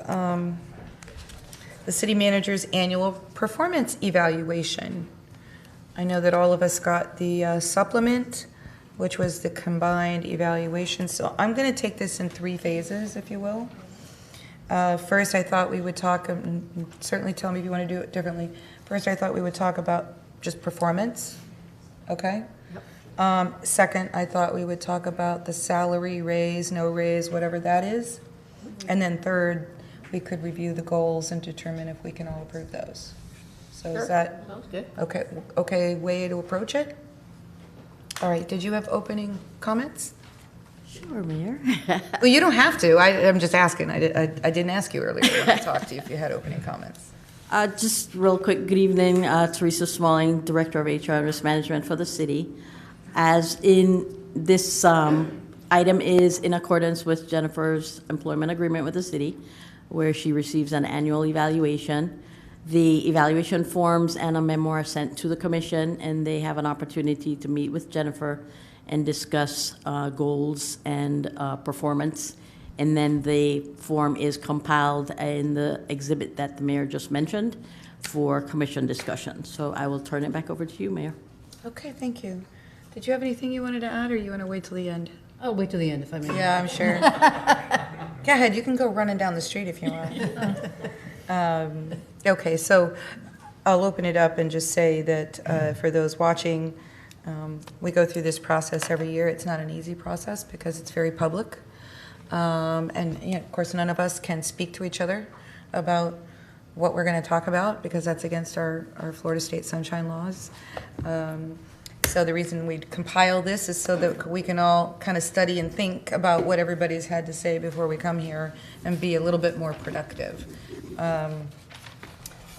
Speaker 1: the city manager's annual performance evaluation. I know that all of us got the supplement, which was the combined evaluation. So I'm going to take this in 3 phases, if you will. First, I thought we would talk, and certainly tell me if you want to do it differently. First, I thought we would talk about just performance, okay? Second, I thought we would talk about the salary raise, no raise, whatever that is. And then third, we could review the goals and determine if we can all approve those. So
Speaker 7: Sure.
Speaker 1: is that
Speaker 7: Sounds good.
Speaker 1: okay way to approach it? All right, did you have opening comments?
Speaker 17: Sure, Mayor.
Speaker 1: Well, you don't have to. I'm just asking. I didn't ask you earlier when I talked to you if you had opening comments.
Speaker 17: Just real quick, good evening. Teresa Smalling, Director of HR and Risk Management for the city. As in this item is in accordance with Jennifer's employment agreement with the city, where she receives an annual evaluation. The evaluation forms and a memo are sent to the commission, and they have an opportunity to meet with Jennifer and discuss goals and performance. And then the form is compiled in the exhibit that the mayor just mentioned for commission discussion. So I will turn it back over to you, Mayor.
Speaker 1: Okay, thank you. Did you have anything you wanted to add, or you want to wait till the end?
Speaker 12: I'll wait till the end if I may.
Speaker 1: Yeah, I'm sure. Go ahead, you can go running down the street if you want. Okay, so I'll open it up and just say that for those watching, we go through this process every year. It's not an easy process because it's very public. And you know, of course, none of us can speak to each other about what we're going to talk about because that's against our Florida State Sunshine laws. So the reason we compile this is so that we can all kind of study and think about what everybody's had to say before we come here and be a little bit more productive.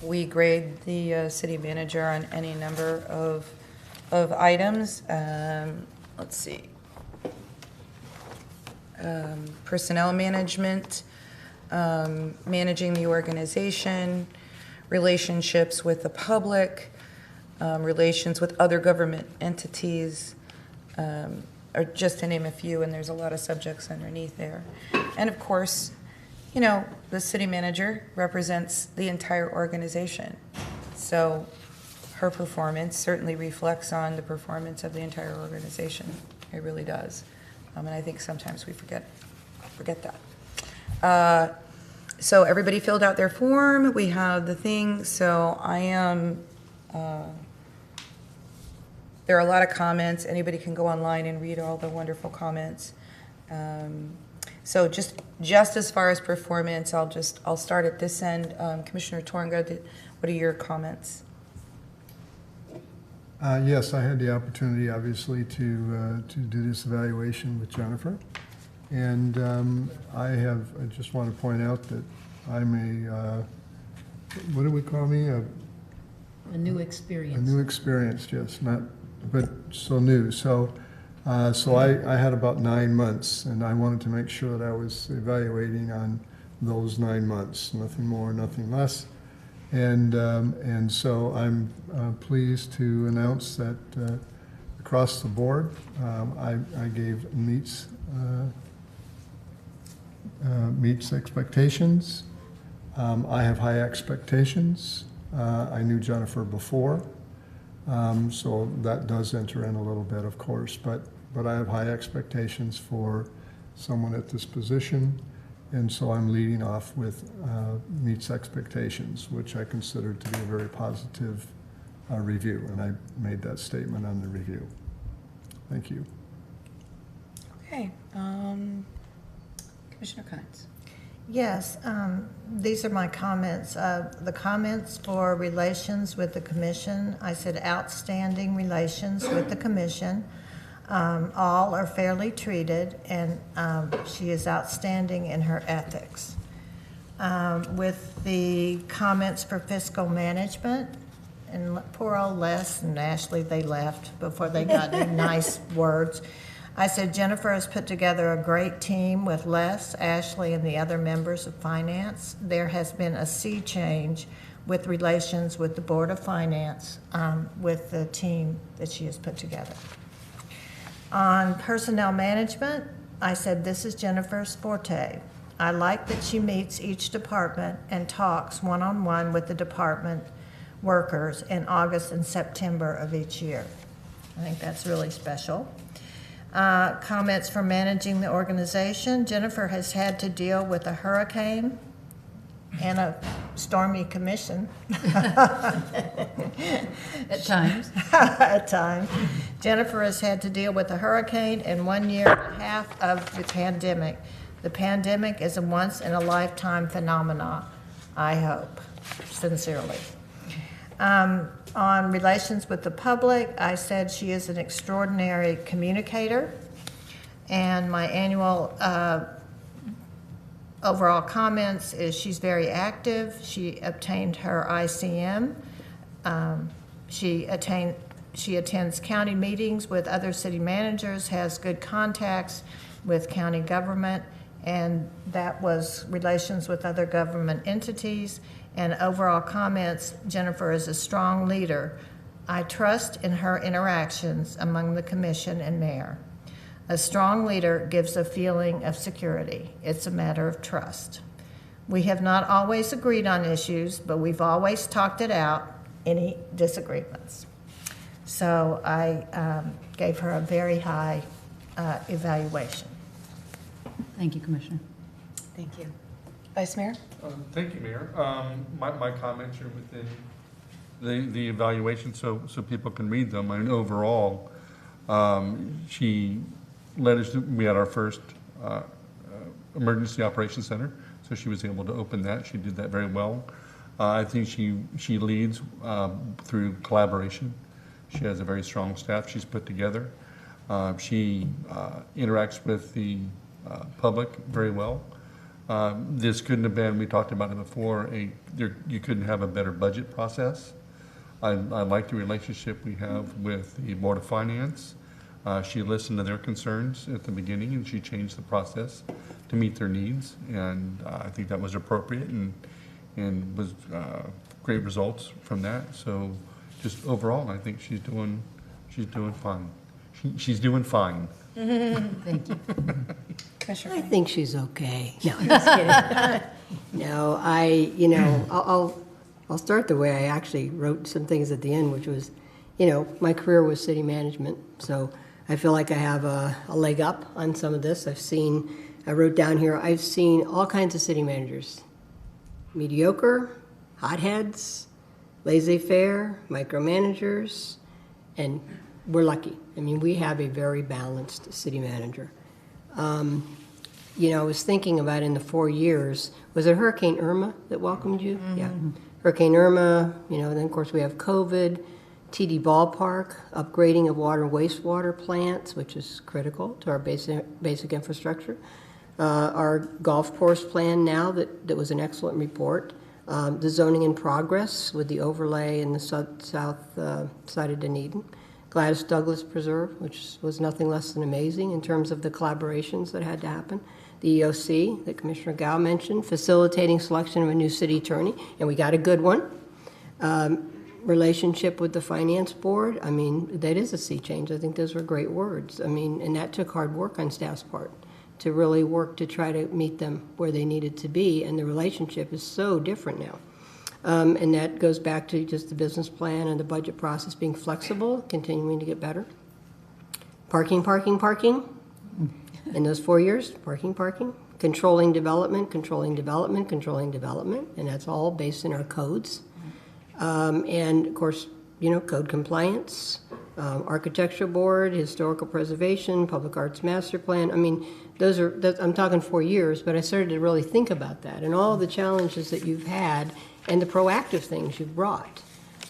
Speaker 1: We grade the city manager on any number of items. Let's see. Personnel management, managing the organization, relationships with the public, relations with other government entities, or just to name a few, and there's a lot of subjects underneath there. And of course, you know, the city manager represents the entire organization. So her performance certainly reflects on the performance of the entire organization. It really does. And I think sometimes we forget that. So everybody filled out their form. We have the thing. So I am, there are a lot of comments. Anybody can go online and read all the wonderful comments. So just as far as performance, I'll start at this end. Commissioner Tornga, what are your comments?
Speaker 13: Yes, I had the opportunity, obviously, to do this evaluation with Jennifer. And I just want to point out that I'm what do we call me?
Speaker 12: A new experience.
Speaker 13: A new experience, yes, but so new. So I had about 9 months, and I wanted to make sure that I was evaluating on those 9 months, nothing more, nothing less. And so I'm pleased to announce that across the board, I gave meets expectations. I have high expectations. I knew Jennifer before, so that does enter in a little bit, of course, but I have high expectations for someone at this position, and so I'm leading off with meets expectations, which I consider to be a very positive review, and I made that statement on the review. Thank you.
Speaker 1: Okay. Commissioner Kynes.
Speaker 14: Yes, these are my comments. The comments for relations with the commission, I said outstanding relations with the commission. All are fairly treated, and she is outstanding in her ethics. With the comments for fiscal management, and poor old Les and Ashley, they left before they got any nice words. I said Jennifer has put together a great team with Les, Ashley, and the other members of finance. There has been a sea change with relations with the Board of Finance, with the team that she has put together. On personnel management, I said this is Jennifer's forte. I like that she meets each department and talks one-on-one with the department workers in August and September of each year. I think that's really special. Comments for managing the organization. Jennifer has had to deal with a hurricane and a stormy commission.
Speaker 12: At times.
Speaker 14: At times. Jennifer has had to deal with a hurricane and 1 year and a half of the pandemic. The pandemic is a once-in-a-lifetime phenomenon, I hope, sincerely. On relations with the public, I said she is an extraordinary communicator, and my annual overall comments is she's very active. She obtained her ICM. She attends county meetings with other city managers, has good contacts with county government, and that was relations with other government entities. And overall comments, Jennifer is a strong leader. I trust in her interactions among the commission and mayor. A strong leader gives a feeling of security. It's a matter of trust. We have not always agreed on issues, but we've always talked it out, any disagreements. So I gave her a very high evaluation.
Speaker 12: Thank you, Commissioner.
Speaker 1: Thank you. Vice Mayor?
Speaker 3: Thank you, Mayor. My comments are within the evaluation, so people can read them. I mean, overall, she led us. We had our first emergency operations center, so she was able to open that. She did that very well. I think she leads through collaboration. She has a very strong staff she's put together. She interacts with the public very well. This couldn't have been, we talked about it before, you couldn't have a better budget process. I like the relationship we have with the Board of Finance. She listened to their concerns at the beginning, and she changed the process to meet their needs, and I think that was appropriate and was great results from that. So just overall, I think she's doing fine. She's doing fine.
Speaker 12: Thank you.
Speaker 7: I think she's okay. No, I'm just kidding. No, I'll start the way I actually wrote some things at the end, which was, my career was city management, so I feel like I have a leg up on some of this. I wrote down here, I've seen all kinds of city managers. Mediocre, hotheads, laissez-faire, micromanagers, and we're lucky. I mean, we have a very balanced city manager. I was thinking about in the 4 years, was it Hurricane Irma that welcomed you? Yeah. Hurricane Irma, then of course we have COVID, TD Ballpark, upgrading of water and wastewater plants, which is critical to our basic infrastructure. Our golf course plan now, that was an excellent report. The zoning in progress with the overlay in the south side of Dunedin. Gladys Douglas Preserve, which was nothing less than amazing in terms of the collaborations that had to happen. The EOC that Commissioner Gao mentioned, facilitating selection of a new city attorney, and we got a good one. Relationship with the finance board, that is a sea change. I think those were great words. And that took hard work on staff's part to really work to try to meet them where they needed to be, and the relationship is so different now. And that goes back to just the business plan and the budget process being flexible, continuing to get better. Parking. In those 4 years, parking. Controlling development, and that's all based in our codes. And of course, code compliance, architecture board, historical preservation, public arts master plan. I'm talking 4 years, but I started to really think about that and all the challenges that you've had and the proactive things you've brought.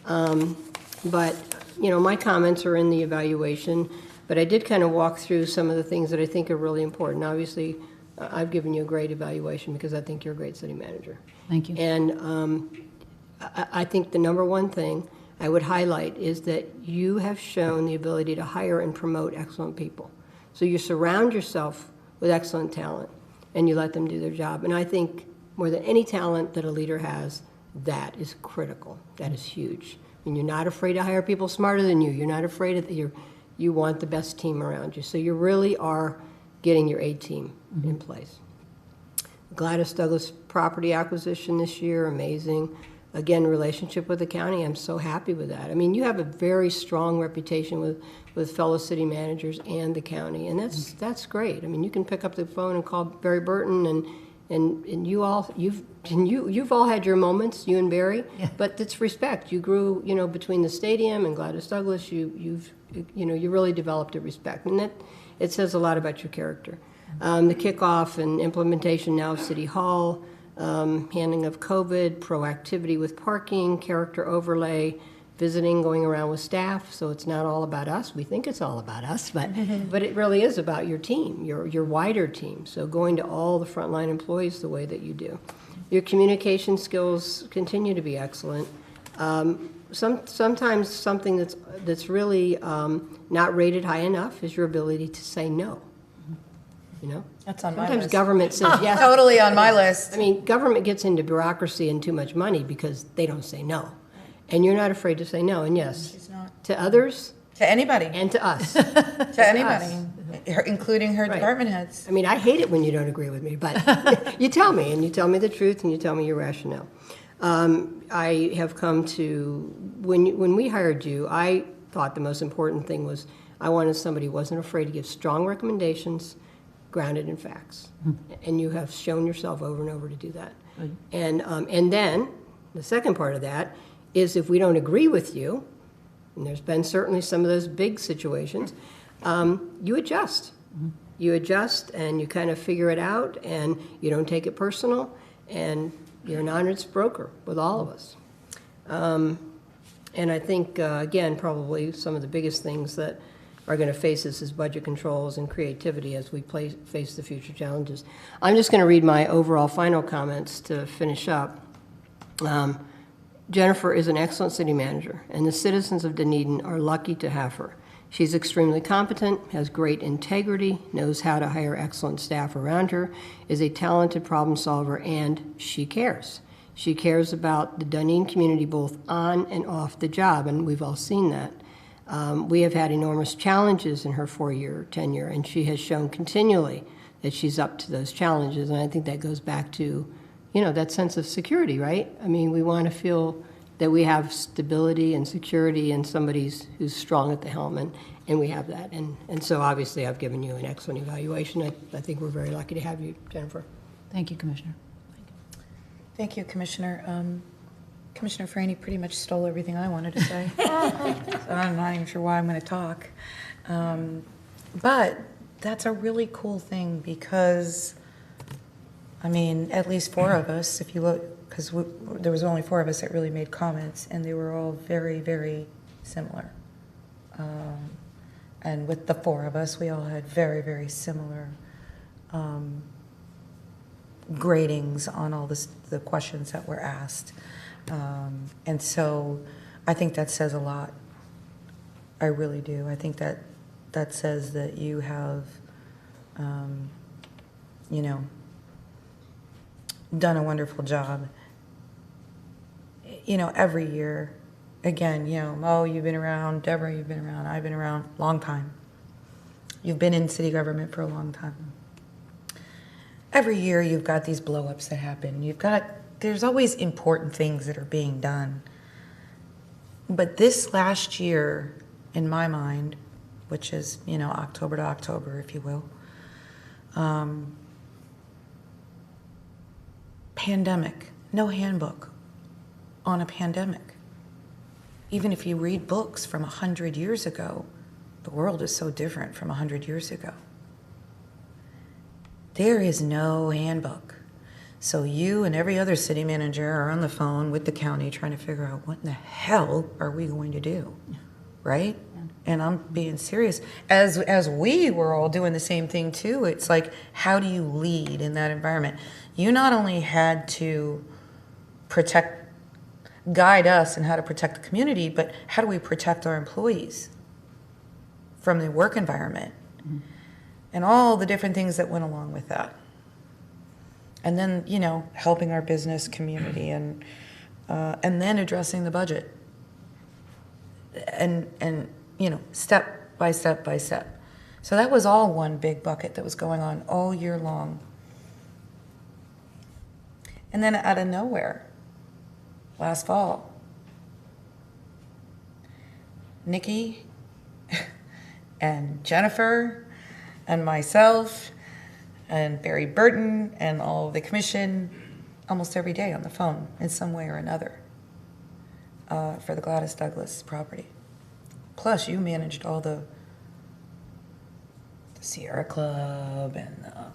Speaker 7: But my comments are in the evaluation, but I did kind of walk through some of the things that I think are really important. Obviously, I've given you a great evaluation because I think you're a great city manager.
Speaker 12: Thank you.
Speaker 7: And I think the number one thing I would highlight is that you have shown the ability to hire and promote excellent people. So you surround yourself with excellent talent and you let them do their job. And I think more than any talent that a leader has, that is critical. That is huge. You're not afraid to hire people smarter than you. You're not afraid of you want the best team around you. So you really are getting your A team in place. Gladys Douglas property acquisition this year, amazing. Again, relationship with the county, I'm so happy with that. You have a very strong reputation with fellow city managers and the county, and that's great. You can pick up the phone and call Barry Burton, and you've all had your moments, you and Barry, but it's respect. You grew, between the stadium and Gladys Douglas, you really developed a respect, and that it says a lot about your character. The kickoff and implementation now of City Hall. Handling of COVID, proactivity with parking, character overlay, visiting, going around with staff. So it's not all about us. We think it's all about us, but it really is about your team, your wider team. So going to all the frontline employees the way that you do. Your communication skills continue to be excellent. Sometimes something that's really not rated high enough is your ability to say no.
Speaker 1: That's on my list.
Speaker 7: Sometimes government says yes.
Speaker 1: Totally on my list.
Speaker 7: Government gets into bureaucracy and too much money because they don't say no. And you're not afraid to say no. And yes,
Speaker 1: She's not.
Speaker 7: to others.
Speaker 1: To anybody.
Speaker 7: And to us.
Speaker 1: To anybody, including her department heads.
Speaker 7: I hate it when you don't agree with me, but you tell me, and you tell me the truth, and you tell me your rationale. I have come to, when we hired you, I thought the most important thing was I wanted somebody who wasn't afraid to give strong recommendations, grounded in facts. And you have shown yourself over and over to do that. And then the second part of that is if we don't agree with you, and there's been certainly some of those big situations, you adjust. You adjust and you kind of figure it out, and you don't take it personal, and you're an honest broker with all of us. And I think, again, probably some of the biggest things that are going to face us is budget controls and creativity as we face the future challenges. I'm just going to read my overall final comments to finish up. Jennifer is an excellent city manager, and the citizens of Dunedin are lucky to have her. She's extremely competent, has great integrity, knows how to hire excellent staff around her, is a talented problem solver, and she cares. She cares about the Dunedin community both on and off the job, and we've all seen that. We have had enormous challenges in her 4-year tenure, and she has shown continually that she's up to those challenges, and I think that goes back to, that sense of security, right? We want to feel that we have stability and security in somebody who's strong at the helm, and we have that. And so obviously I've given you an excellent evaluation. I think we're very lucky to have you, Jennifer.
Speaker 12: Thank you, Commissioner.
Speaker 1: Thank you, Commissioner. Commissioner Franny pretty much stole everything I wanted to say. So I'm not even sure why I'm going to talk. But that's a really cool thing because I mean, at least 4 of us, if you look, because there was only 4 of us that really made comments, and they were all very, very similar. And with the 4 of us, we all had very, very similar gradings on all the questions that were asked. And so I think that says a lot. I really do. I think that says that you have, you know, done a wonderful job. You know, every year, again, you know, Mo, you've been around, Deborah, you've been around, I've been around, long time. You've been in city government for a long time. Every year you've got these blow-ups that happen. There's always important things that are being done. But this last year, in my mind, which is, you know, October to October, if you will, pandemic, no handbook on a pandemic. Even if you read books from 100 years ago, the world is so different from 100 years ago. There is no handbook. So you and every other city manager are on the phone with the county trying to figure out what in the hell are we going to do, right? And I'm being serious. As we were all doing the same thing too, it's like, how do you lead in that environment? You not only had to guide us in how to protect the community, but how do we protect our employees from the work environment? Mm-hmm. And all the different things that went along with that. And then, you know, helping our business community and then addressing the budget. And you know, step by step by step. So that was all one big bucket that was going on all year long. And then out of nowhere, last fall, Nikki and Jennifer and myself and Barry Burton and all of the commission, almost every day on the phone in some way or another for the Gladys Douglas property. Plus, you managed all the Sierra Club and the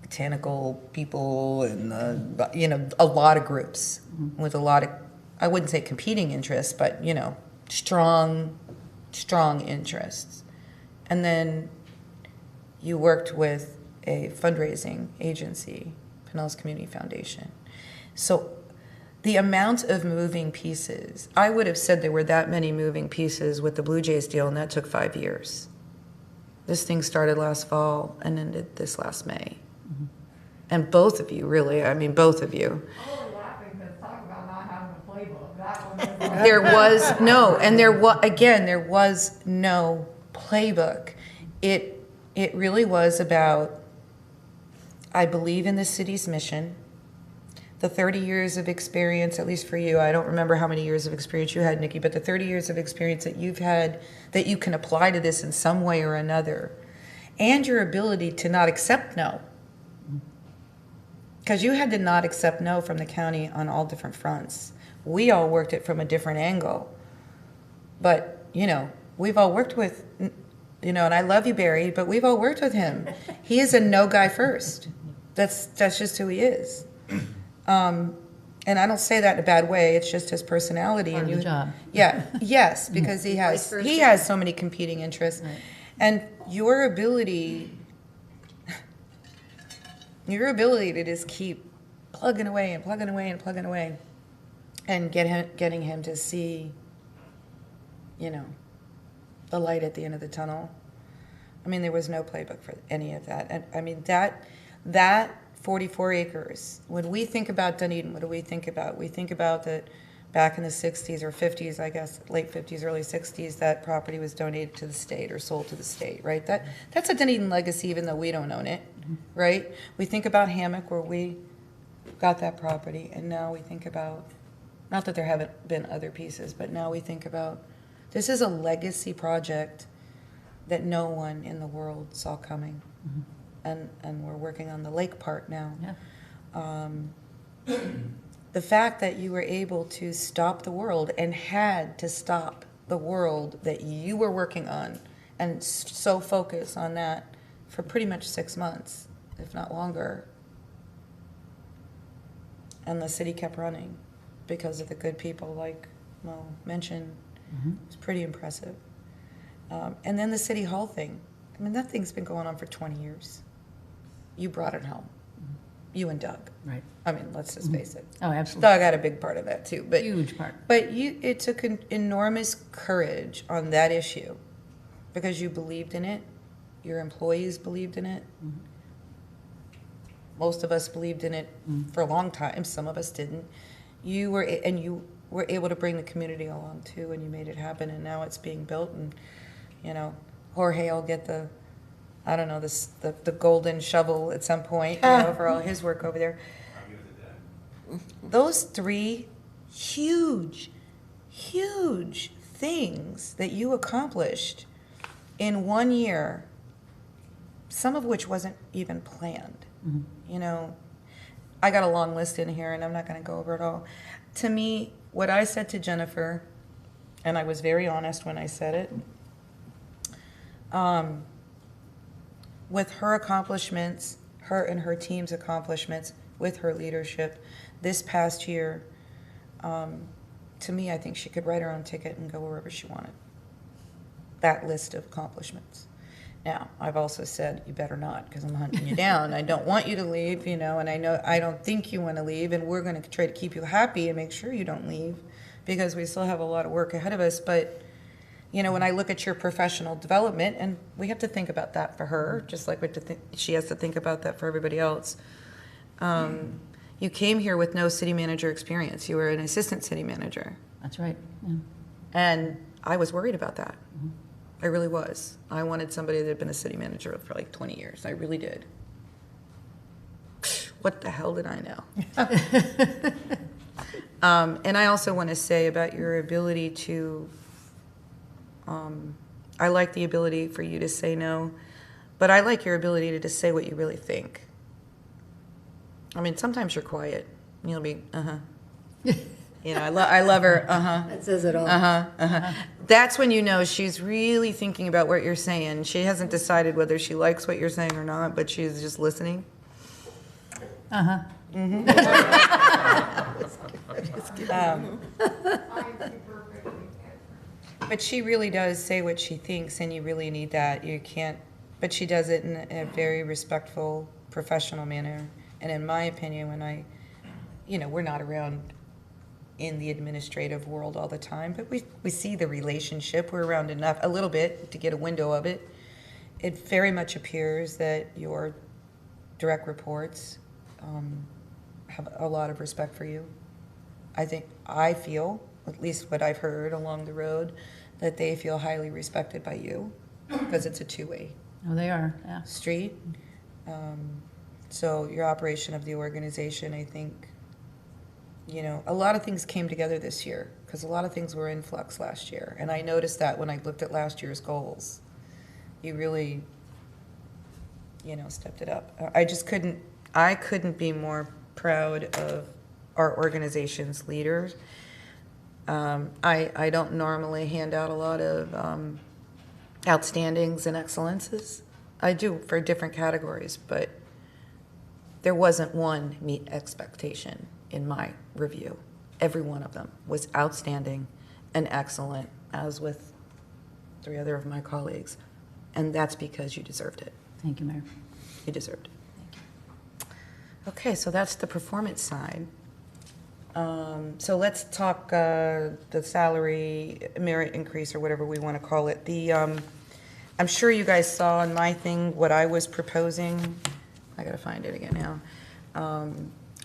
Speaker 1: botanical people and you know, a lot of groups with a lot of, I wouldn't say competing interests, but, you know, strong interests. And then you worked with a fundraising agency, Pinellas Community Foundation. So the amount of moving pieces, I would have said there were that many moving pieces with the Blue Jays deal, and that took 5 years. This thing started last fall and ended this last May. Mm-hmm. And both of you, really, I mean, both of you. There was no, and there was no playbook. It really was about, I believe in the city's mission, the 30 years of experience, at least for you, I don't remember how many years of experience you had, Nikki, but the 30 years of experience that you've had that you can apply to this in some way or another, and your ability to not accept no. Because you had to not accept no from the county on all different fronts. We all worked it from a different angle. But, you know, we've all worked with, you know, and I love you, Barry, but we've all worked with him. He is a no guy first. That's just who he is. And I don't say that in a bad way. It's just his personality.
Speaker 12: Part of the job.
Speaker 1: Yeah, yes, because he has so many competing interests. Right. And your ability to just keep plugging away and plugging away and plugging away and getting him to see, you know, the light at the end of the tunnel. I mean, there was no playbook for any of that. And I mean, that 44 acres, when we think about Dunedin, what do we think about? We think about that back in the 60s or 50s, I guess, late 50s, early 60s, that property was donated to the state or sold to the state, right? That's a Dunedin legacy, even though we don't own it, right? We think about Hammock, where we got that property, and now we think about, not that there haven't been other pieces, but now we think about, this is a legacy project that no one in the world saw coming. Mm-hmm. And we're working on the lake part now. Yeah. The fact that you were able to stop the world and had to stop the world that you were working on and so focus on that for pretty much 6 months, if not longer, And the city kept running because of the good people like Mo mentioned. It's pretty impressive. And then the city hall thing. I mean, that thing's been going on for 20 years. You brought it home. You and Doug.
Speaker 12: Right.
Speaker 1: I mean, let's just face it.
Speaker 12: Oh, absolutely.
Speaker 1: Doug had a big part of that too. But
Speaker 12: Huge part.
Speaker 1: But it took an enormous courage on that issue because you believed in it. Your employees believed in it. Most of us believed in it for a long time. Some of us didn't. You were able to bring the community along too, and you made it happen. And now it's being built, and you know, Jorge will get the golden shovel at some point, for all his work over there. Those three huge things that you accomplished in 1 year, some of which wasn't even planned. You know, I got a long list in here, and I'm not going to go over it all. To me, what I said to Jennifer, and I was very honest when I said it, with her accomplishments, her and her team's accomplishments, with her leadership this past year, to me, I think she could write her own ticket and go wherever she wanted. That list of accomplishments. Now, I've also said, you better not, because I'm hunting you down. I don't want you to leave, and I don't think you want to leave, and we're going to try to keep you happy and make sure you don't leave, because we still have a lot of work ahead of us. But, when I look at your professional development, and we have to think about that for her, just like she has to think about that for everybody else. You came here with no city manager experience. You were an assistant city manager.
Speaker 12: That's right. Yeah.
Speaker 1: And I was worried about that. I really was. I wanted somebody that had been a city manager for like 20 years. I really did. What the hell did I know? And I also want to say about your ability to, I like the ability for you to say no, but I like your ability to just say what you really think. I mean, sometimes you're quiet. You'll be, I love her,
Speaker 7: That says it all.
Speaker 1: That's when you know she's really thinking about what you're saying. She hasn't decided whether she likes what you're saying or not, but she's just listening. But she really does say what she thinks, and you really need that. You can't, but she does it in a very respectful, professional manner. And in my opinion, when we're not around in the administrative world all the time, but we see the relationship. We're around enough, a little bit, to get a window of it. It very much appears that your direct reports have a lot of respect for you. I feel, at least what I've heard along the road, that they feel highly respected by you, because it's a two-way
Speaker 12: Oh, they are, yeah.
Speaker 1: street. So your operation of the organization, I think, a lot of things came together this year, because a lot of things were in flux last year. And I noticed that when I looked at last year's goals. You really, stepped it up. I couldn't be more proud of our organization's leaders. I don't normally hand out a lot of outstandings and excellences. I do for different categories, but there wasn't one meet expectation in my review. Every one of them was outstanding and excellent, as with 3 other of my colleagues. And that's because you deserved it.
Speaker 12: Thank you, Mayor.
Speaker 1: You deserved it. Thank you. Okay, so that's the performance side. So let's talk the salary merit increase, or whatever we want to call it. I'm sure you guys saw on my thing what I was proposing. I gotta find it again now.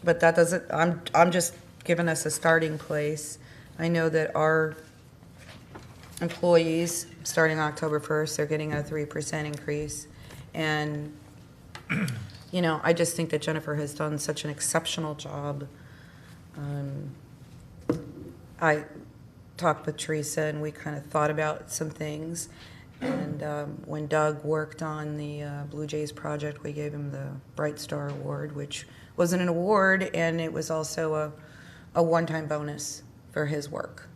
Speaker 1: But that doesn't, I'm just giving us a starting place. I know that our employees, starting October 1st, they're getting a 3% increase. And, I just think that Jennifer has done such an exceptional job. I talked with Teresa, and we kind of thought about some things. And when Doug worked on the Blue Jays project, we gave him the Bright Star Award, which wasn't an award, and it was also a one-time bonus for his work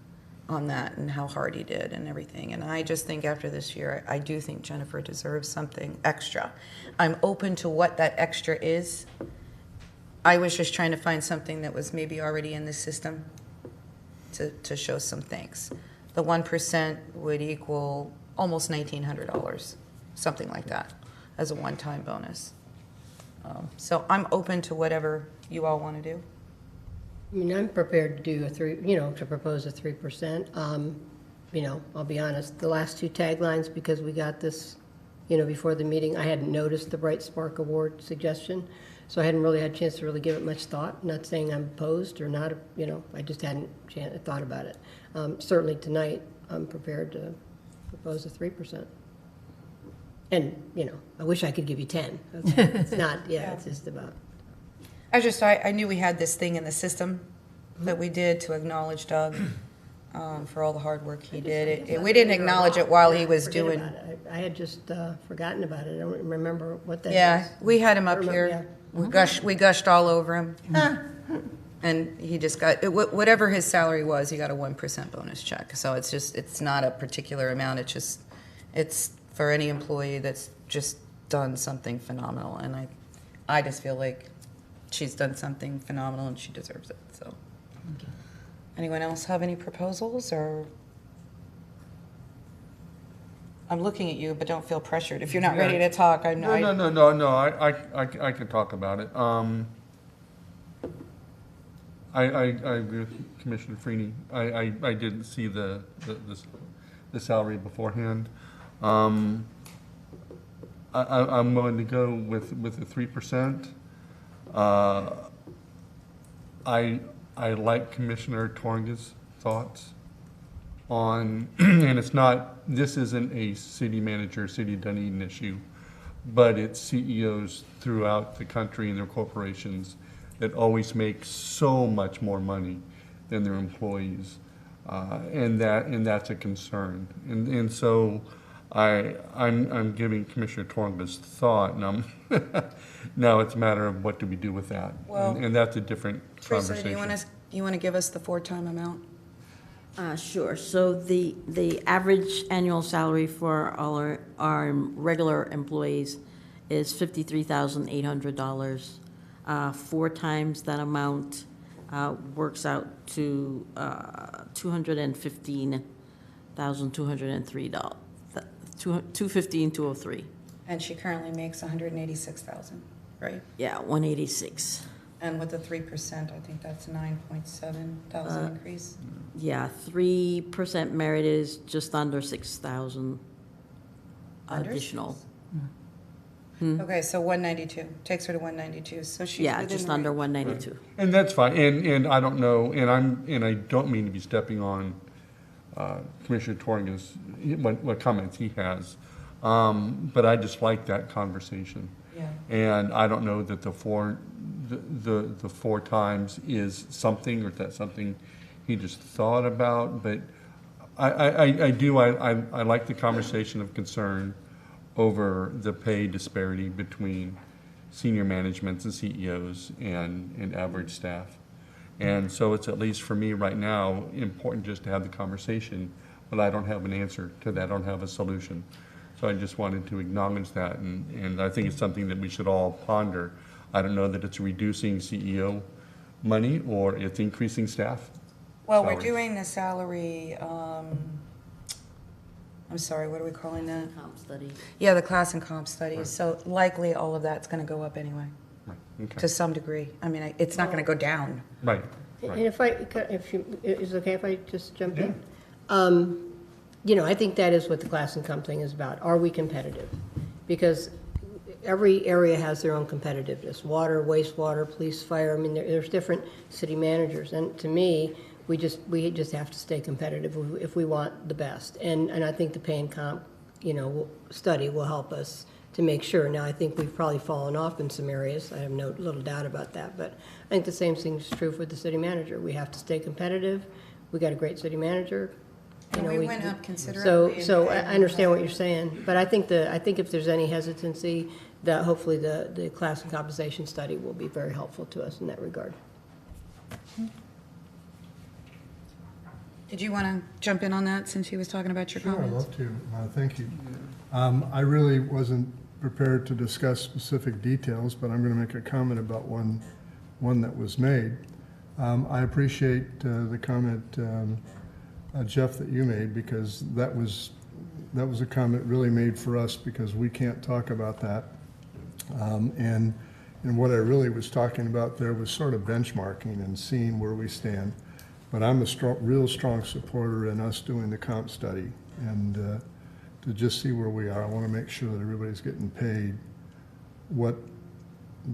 Speaker 1: on that and how hard he did and everything. And I just think after this year, I do think Jennifer deserves something extra. I'm open to what that extra is, I was just trying to find something that was maybe already in the system to show some things. The 1% would equal almost $1,900, something like that, as a one-time bonus. So I'm open to whatever you all want to do.
Speaker 7: I mean, I'm prepared to do to propose a 3%. I'll be honest, the last two taglines, because we got this, before the meeting, I hadn't noticed the Bright Spark Award suggestion, so I hadn't really had a chance to really give it much thought. Not saying I'm opposed or not, I just hadn't thought about it. Certainly tonight, I'm prepared to propose a 3%. And, I wish I could give you 10. It's not, it's just about.
Speaker 1: I knew we had this thing in the system that we did to acknowledge Doug for all the hard work he did. We didn't acknowledge it while he was doing.
Speaker 7: I had just forgotten about it. I don't remember what that
Speaker 1: Yeah,
Speaker 7: is.
Speaker 1: we had him up here. We gushed all over him. And he just got, whatever his salary was, he got a 1% bonus check. So it's not a particular amount. It's for any employee that's just done something phenomenal. And I just feel like she's done something phenomenal and she deserves it, so. Anyone else have any proposals, or? I'm looking at you, but don't feel pressured. If you're not ready to talk, I know.
Speaker 3: No, I can talk about it. I agree with Commissioner Freeney. I didn't see the salary beforehand. I'm willing to go with the 3%. I like Commissioner Torga's thoughts on, and this isn't a city manager, city of Dunedin issue, but it's CEOs throughout the country and their corporations that always make so much more money than their employees, and that's a concern. And so I'm giving Commissioner Torga's thought, and now it's a matter of what do we do with that,
Speaker 1: Well,
Speaker 3: and that's a different
Speaker 1: Teresa,
Speaker 3: conversation.
Speaker 1: do you want to give us the 4-time amount?
Speaker 17: Sure. So the average annual salary for all our regular employees is $53,800. 4 times that amount works out to $215,203. $215,203.
Speaker 1: And she currently makes $186,000, right?
Speaker 17: Yeah, 186.
Speaker 1: And with the 3%, I think that's $9,700 increase.
Speaker 17: Yeah, 3% merit is just under 6,000 additional.
Speaker 1: Okay, so 192, takes her to 192, so she's
Speaker 17: Yeah,
Speaker 1: within
Speaker 17: just
Speaker 1: the
Speaker 17: under
Speaker 1: range.
Speaker 17: 192.
Speaker 3: And that's fine, and I don't know, and I don't mean to be stepping on Commissioner Torga's, what comments he has, but I just like that conversation.
Speaker 1: Yeah.
Speaker 3: And I don't know that the 4 times is something, or if that's something he just thought about, but I like the conversation of concern over the pay disparity between senior managements and CEOs and average staff. And so it's, at least for me right now, important just to have the conversation, but I don't have an answer to that, I don't have a solution. So I just wanted to acknowledge that, and I think it's something that we should all ponder. I don't know that it's reducing CEO money or it's increasing staff.
Speaker 1: Well,
Speaker 3: salaries.
Speaker 1: we're doing the salary, I'm sorry, what are we calling that?
Speaker 17: Comp study.
Speaker 1: Yeah, the class and comp studies, so likely all of that's gonna go up anyway,
Speaker 3: Okay.
Speaker 1: to some degree. I mean, it's not gonna go down.
Speaker 3: Right.
Speaker 7: And is it okay if I just jump in? I think that is what the class and comp thing is about. Are we competitive? Because every area has their own competitiveness. Water, wastewater, police, fire. I mean, there's different city managers. And to me, we just have to stay competitive if we want the best. And I think the pay and comp, study will help us to make sure. Now, I think we've probably fallen off in some areas. I have no little doubt about that. But I think the same thing is true for the city manager. We have to stay competitive. We got a great city manager.
Speaker 1: And we went up considerably.
Speaker 7: So I understand what you're saying, but I think if there's any hesitancy, that hopefully the class and compensation study will be very helpful to us in that regard.
Speaker 1: Did you want to jump in on that since he was talking about your
Speaker 13: Sure, I'd
Speaker 1: comments?
Speaker 13: love to. Thank you. I really wasn't prepared to discuss specific details, but I'm going to make a comment about one one that was made. I appreciate the comment, Jeff, that you made, because that was a comment really made for us, because we can't talk about that. And what I really was talking about there was sort of benchmarking and seeing where we stand. But I'm a real strong supporter in us doing the comp study and to just see where we are. I want to make sure that everybody's getting paid what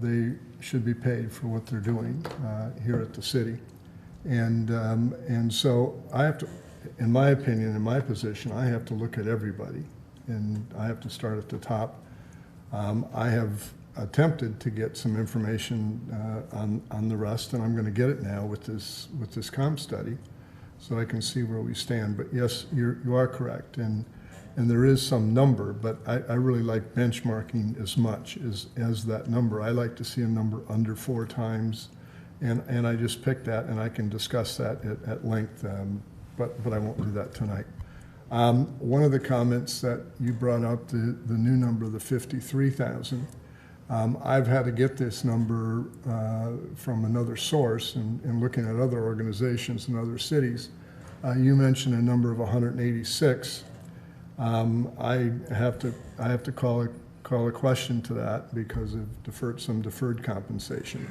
Speaker 13: they should be paid for what they're doing here at the city. And so I have to, in my opinion, in my position, I have to look at everybody, and I have to start at the top. I have attempted to get some information on the rest, and I'm going to get it now with this comp study, so I can see where we stand. But yes, you are correct, and there is some number, but I really like benchmarking as much as that number. I like to see a number under 4 times, and I just picked that, and I can discuss that at length, but I won't do that tonight. One of the comments that you brought up, the new number, the 53,000. I've had to get this number from another source and looking at other organizations in other cities. You mentioned a number of 186. I have to call a question to that because of some deferred compensation,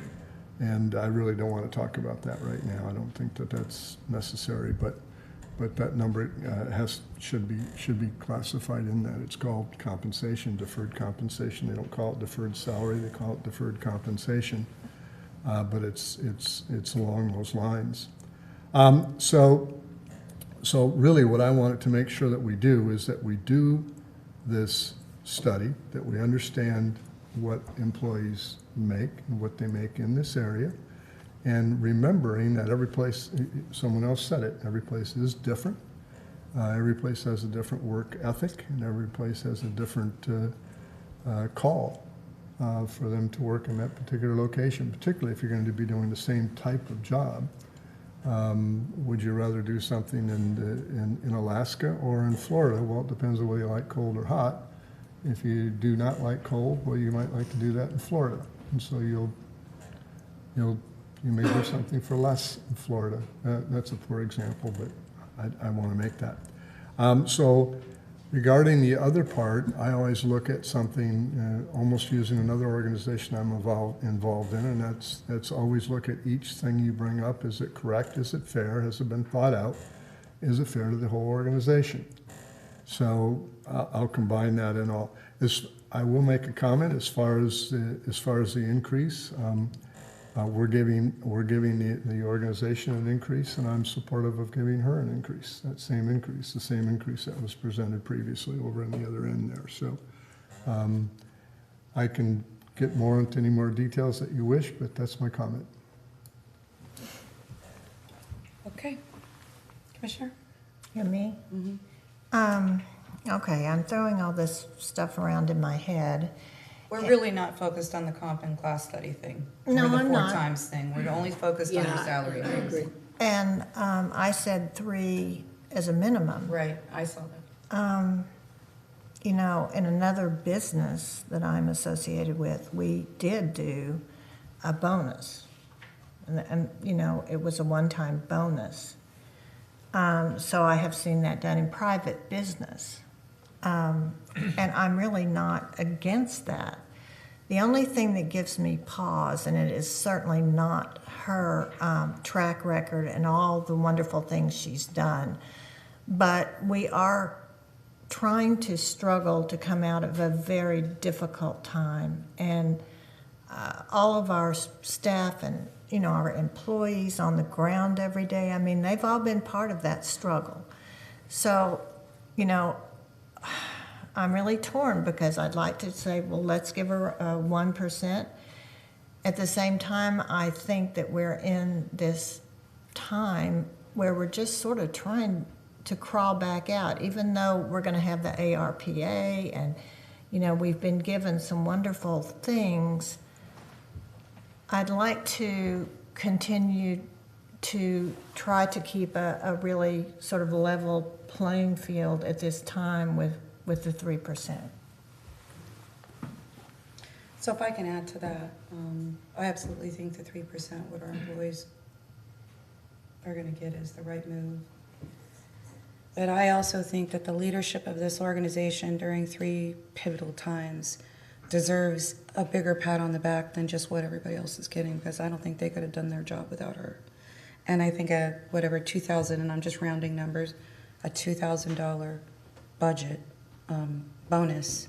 Speaker 13: and I really don't want to talk about that right now. I don't think that that's necessary, but that number should be classified in that. It's called compensation, deferred compensation. They don't call it deferred salary, they call it deferred compensation, but it's along those lines. So really what I wanted to make sure that we do is that we do this study, that we understand what employees make and what they make in this area, and remembering that every place, someone else said it, every place is different. Every place has a different work ethic, and every place has a different call for them to work in that particular location, particularly if you're going to be doing the same type of job. Would you rather do something in Alaska or in Florida? Well, it depends on whether you like cold or hot. If you do not like cold, well, you might like to do that in Florida. And so you may do something for less in Florida. That's a poor example, but I want to make that. So regarding the other part, I always look at something almost using another organization I'm involved in, and that's always look at each thing you bring up. Is it correct? Is it fair? Has it been thought out? Is it fair to the whole organization? So I'll combine that in all. I will make a comment as far as the increase. We're giving the organization an increase, and I'm supportive of giving her an increase, the same increase that was presented previously over on the other end there. So I can get more into any more details that you wish, but that's my comment.
Speaker 1: Okay. Commissioner?
Speaker 14: You me? Mm-hmm. Okay, I'm throwing all this stuff around in my head.
Speaker 1: We're really not focused on the comp and class study thing.
Speaker 14: No,
Speaker 1: or the
Speaker 14: I'm
Speaker 1: 4
Speaker 14: not.
Speaker 1: times thing. We're only focused on your salary.
Speaker 14: I agree. And I said 3 as a minimum.
Speaker 1: Right, I saw that.
Speaker 14: You know, in another business that I'm associated with, we did do a bonus. And you know, it was a one-time bonus. So I have seen that done in private business. And I'm really not against that. The only thing that gives me pause, and it is certainly not her track record and all the wonderful things she's done, but we are trying to struggle to come out of a very difficult time. And all of our staff and, you know, our employees on the ground every day, I mean, they've all been part of that struggle. So, you know, I'm really torn because I'd like to say, well, let's give her 1%. At the same time, I think that we're in this time where we're just sort of trying to crawl back out, even though we're going to have the ARPA and, you know, we've been given some wonderful things. I'd like to continue to try to keep a really sort of level playing field at this time with the 3%.
Speaker 1: So if I can add to that, I absolutely think the 3% what our employees are gonna get is the right move. But I also think that the leadership of this organization during 3 pivotal times deserves a bigger pat on the back than just what everybody else is getting, because I don't think they could have done their job without her. And I think a, whatever, 2,000, and I'm just rounding numbers, a $2,000 budget bonus,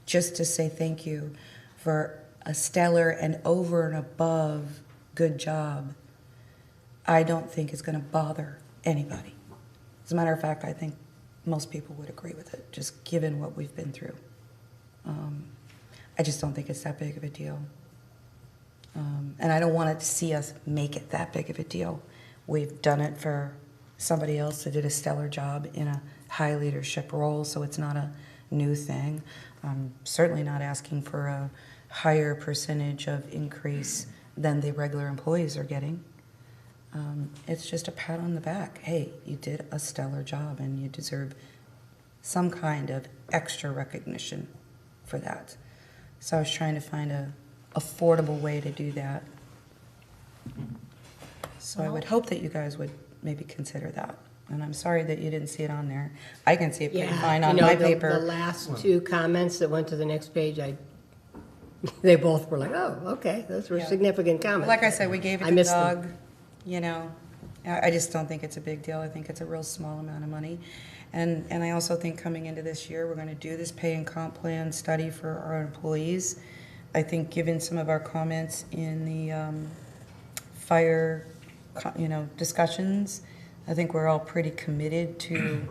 Speaker 1: just to say thank you for a stellar and over and above good job, I don't think is gonna bother anybody. As a matter of fact, I think most people would agree with it, just given what we've been through. I just don't think it's that big of a deal. And I don't want it to see us make it that big of a deal. We've done it for somebody else that did a stellar job in a high leadership role, so it's not a new thing. I'm certainly not asking for a higher percentage of increase than the regular employees are getting. It's just a pat on the back. Hey, you did a stellar job and you deserve some kind of extra recognition for that. So I was trying to find a affordable way to do that. So I would hope that you guys would maybe consider that. And I'm sorry that you didn't see it on there. I can see it pretty fine on my paper.
Speaker 7: The last 2 comments that went to the next page, they both were like, oh, okay, those were significant comments.
Speaker 1: Like I said, we gave it
Speaker 7: I
Speaker 1: to
Speaker 7: missed
Speaker 1: Doug,
Speaker 7: them.
Speaker 1: you know. I just don't think it's a big deal. I think it's a real small amount of money. And I also think coming into this year, we're going to do this pay and comp plan study for our employees. I think given some of our comments in the fire, discussions, I think we're all pretty committed to,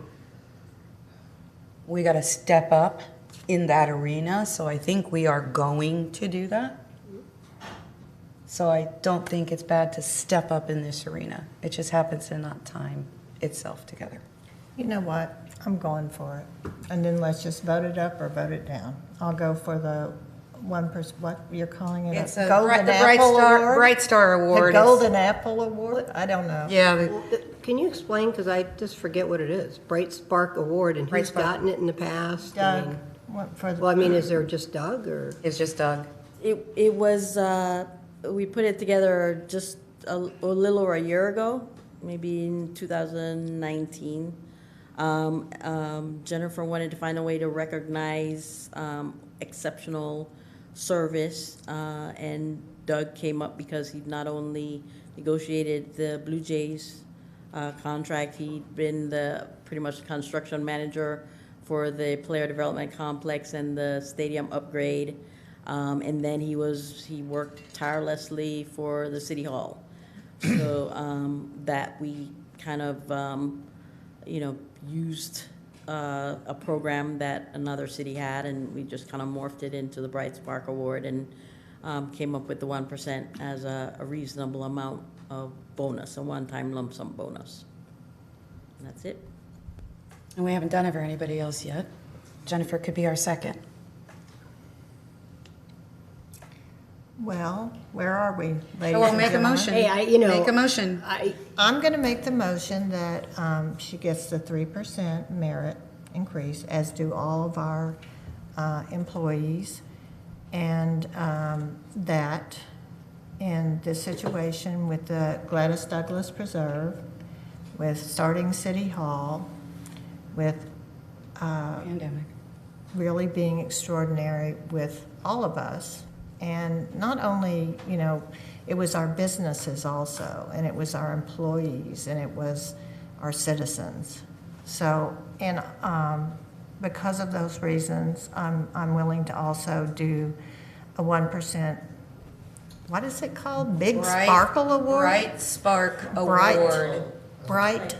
Speaker 1: we got to step up in that arena. So I think we are going to do that. So I don't think it's bad to step up in this arena. It just happens to not time itself together.
Speaker 14: You know what? I'm going for it. And then let's just vote it up or vote it down. I'll go for the 1%, what you're calling it?
Speaker 1: It's the
Speaker 14: Golden
Speaker 1: Bright
Speaker 14: Apple
Speaker 1: Star
Speaker 14: Award?
Speaker 1: Bright Star Award.
Speaker 14: The Golden Apple Award? I don't know.
Speaker 1: Yeah.
Speaker 7: Can you explain, because I just forget what it is? Bright Spark Award, and who's gotten it in the past?
Speaker 14: Doug.
Speaker 7: Is there just Doug, or?
Speaker 1: It's just Doug.
Speaker 17: It was, we put it together just a little over a year ago, maybe in 2019. Jennifer wanted to find a way to recognize exceptional service, and Doug came up because he not only negotiated the Blue Jays contract, he'd been pretty much the construction manager for the player development complex and the stadium upgrade. And then he worked tirelessly for the city hall. So that we kind of, used a program that another city had, and we just kind of morphed it into the Bright Spark Award and came up with the 1% as a reasonable amount of bonus, a one-time lump sum bonus. And that's it.
Speaker 1: And we haven't done it for anybody else yet. Jennifer could be our second.
Speaker 14: Well, where are we, ladies
Speaker 1: So we'll
Speaker 14: and
Speaker 1: make a
Speaker 14: gentlemen?
Speaker 1: motion.
Speaker 14: Hey,
Speaker 1: Make a motion.
Speaker 14: I'm going to make the motion that she gets the 3% merit increase, as do all of our employees, and that in this situation with the Gladys Douglas Preserve, with starting City Hall, with
Speaker 1: pandemic
Speaker 14: really being extraordinary with all of us. And not only, it was our businesses also, and it was our employees, and it was our citizens. So, and because of those reasons, I'm willing to also do a 1%, what is it called? Big Sparkle Award?
Speaker 1: Bright Spark Award.
Speaker 14: Bright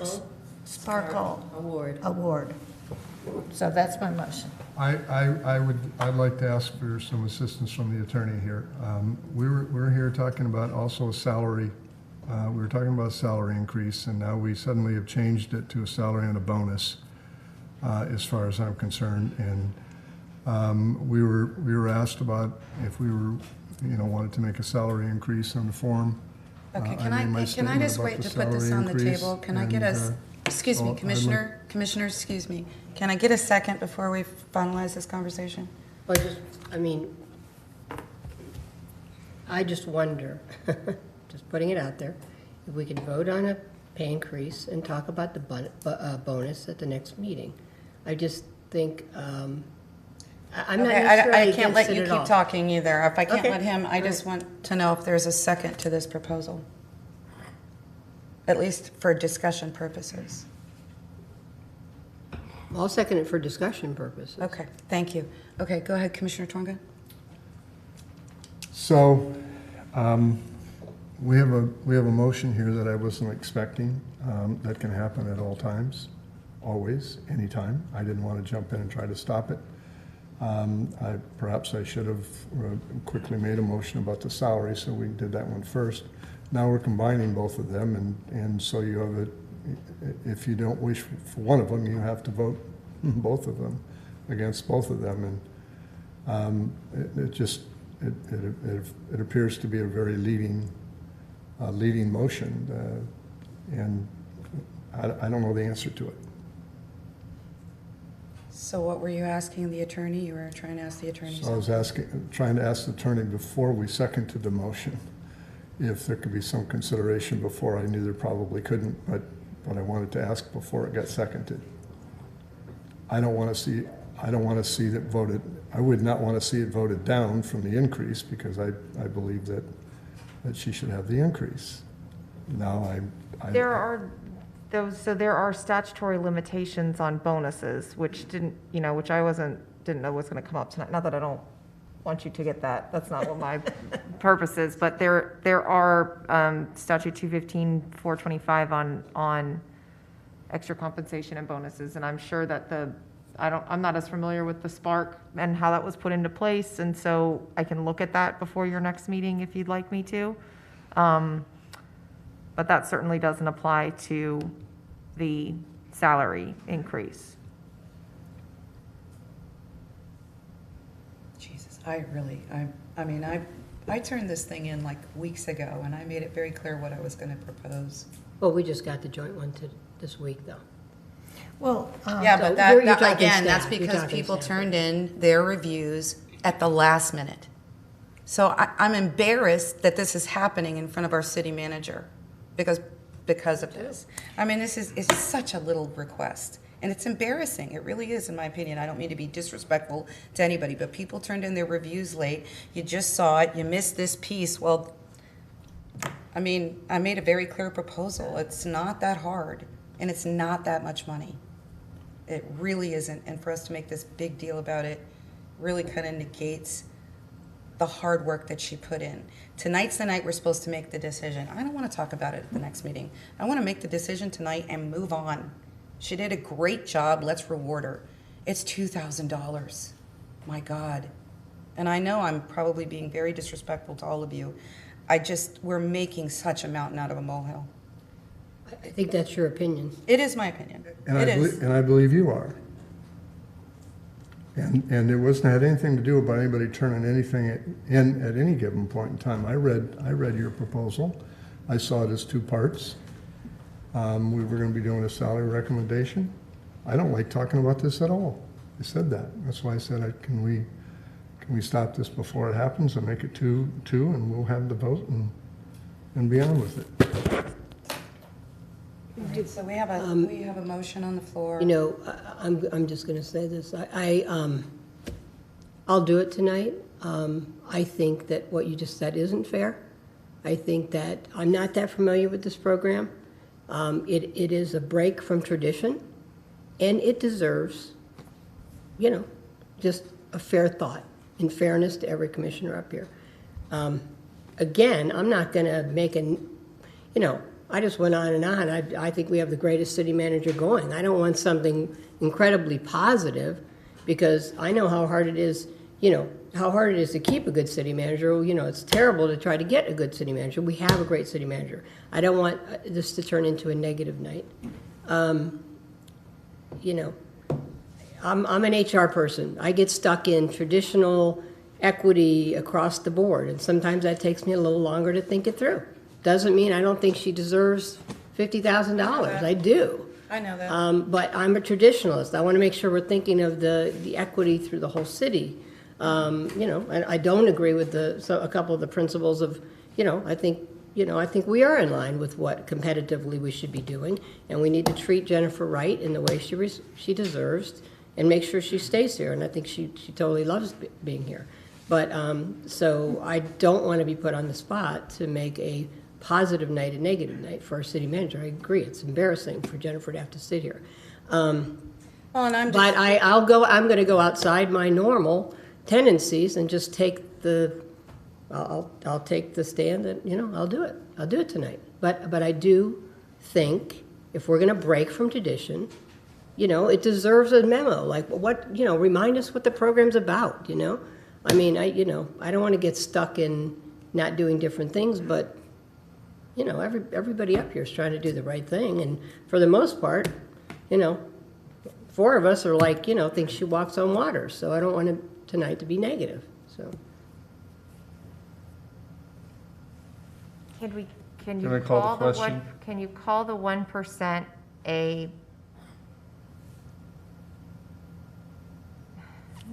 Speaker 14: Sparkle Award. So that's my motion.
Speaker 13: I'd like to ask for some assistance from the attorney here. We're here talking about also a salary. We were talking about a salary increase, and now we suddenly have changed it to a salary and a bonus, as far as I'm concerned. And we were asked about if we were, wanted to make a salary increase on the form.
Speaker 1: Okay, can I just wait to put this on the table? Can I get a, excuse me, Commissioner, excuse me. Can I get a second before we finalize this conversation?
Speaker 7: I just wonder, just putting it out there, if we could vote on a pay increase and talk about the bonus at the next meeting. I just think, I'm not
Speaker 1: Okay,
Speaker 7: necessarily
Speaker 1: I can't let
Speaker 7: against it
Speaker 1: you
Speaker 7: at
Speaker 1: keep
Speaker 7: all.
Speaker 1: talking either. If I can't
Speaker 7: Okay.
Speaker 1: let him, I just want to know if there's a second to this proposal. At least for discussion purposes.
Speaker 7: I'll second it for discussion purposes.
Speaker 1: Okay, thank you. Okay, go ahead, Commissioner Twonga.
Speaker 13: So, we have a motion here that I wasn't expecting. That can happen at all times, always, anytime. I didn't want to jump in and try to stop it. Perhaps I should have quickly made a motion about the salary, so we did that one first. Now we're combining both of them, and so you have it, if you don't wish for one of them, you have to vote both of them, against both of them, and it appears to be a very leading motion, and I don't know the answer to it.
Speaker 1: So what were you asking the attorney? You were trying to ask the attorney
Speaker 13: So I was trying to ask the attorney before we seconded the motion, if there could be some consideration before. I knew there probably couldn't, but I wanted to ask before it got seconded. I don't want to see that voted, I would not want to see it voted down from the increase, because I believe that she should have the increase. Now
Speaker 2: There are statutory limitations on bonuses, which which I didn't know was gonna come up tonight. Not that I don't want you to get that, that's not what my purpose is, but there are, statute 215-425 on extra compensation and bonuses, and I'm sure that I'm not as familiar with the Spark and how that was put into place, and so I can look at that before your next meeting if you'd like me to. But that certainly doesn't apply to the salary increase.
Speaker 1: Jesus, I turned this thing in like weeks ago, and I made it very clear what I was going to propose.
Speaker 7: Well, we just got the joint one this week, though.
Speaker 14: Well,
Speaker 1: Yeah,
Speaker 7: So
Speaker 1: but
Speaker 7: you're
Speaker 1: that
Speaker 7: talking
Speaker 1: again, that's
Speaker 7: staff. You're
Speaker 1: because
Speaker 7: talking
Speaker 1: people
Speaker 7: staff.
Speaker 1: turned in their reviews at the last minute. So I'm embarrassed that this is happening in front of our city manager because of this. I mean, it's such a little request, and it's embarrassing. It really is, in my opinion. I don't mean to be disrespectful to anybody, but people turned in their reviews late. You just saw it. You missed this piece. Well, I mean, I made a very clear proposal. It's not that hard, and it's not that much money. It really isn't. And for us to make this big deal about it really kind of negates the hard work that she put in. Tonight's the night we're supposed to make the decision. I don't want to talk about it at the next meeting. I want to make the decision tonight and move on. She did a great job. Let's reward her. It's $2,000. My God. And I know I'm probably being very disrespectful to all of you. We're making such a mountain out of a molehill.
Speaker 7: I think that's your opinion.
Speaker 1: It is my opinion.
Speaker 13: And I believe you are. And it wasn't had anything to do about anybody turning anything in at any given point in time. I read your proposal. I saw it as two parts. We were going to be doing a salary recommendation. I don't like talking about this at all. I said that. That's why I said, can we stop this before it happens and make it two, and we'll have the vote and be on with it.
Speaker 1: So we have a motion on the floor.
Speaker 7: You know, I'm just going to say this. I'll do it tonight. I think that what you just said isn't fair. I think that I'm not that familiar with this program. It is a break from tradition, and it deserves, just a fair thought, in fairness to every commissioner up here. Again, I'm not going to make I just went on and on. I think we have the greatest city manager going. I don't want something incredibly positive, because I know how hard it is, to keep a good city manager. It's terrible to try to get a good city manager. We have a great city manager. I don't want this to turn into a negative night. I'm an HR person. I get stuck in traditional equity across the board, and sometimes that takes me a little longer to think it through. Doesn't mean I don't think she deserves $50,000. I do.
Speaker 1: I know that.
Speaker 7: But I'm a traditionalist. I want to make sure we're thinking of the equity through the whole city. And I don't agree with a couple of the principles of, I think we are in line with what competitively we should be doing, and we need to treat Jennifer right in the way she deserves, and make sure she stays here. And I think she totally loves being here. But so I don't want to be put on the spot to make a positive night a negative night for our city manager. I agree, it's embarrassing for Jennifer to have to sit here. I'm going to go outside my normal tendencies and just take I'll take the stand that, I'll do it. I'll do it tonight. But I do think if we're going to break from tradition, it deserves a memo. Like remind us what the program's about, I mean, I don't want to get stuck in not doing different things, but, everybody up here is trying to do the right thing. And for the most part, 4 of us are like, think she walks on water. So I don't want tonight to be negative, so.
Speaker 2: Can
Speaker 3: I call the question?
Speaker 2: Can you call the 1% a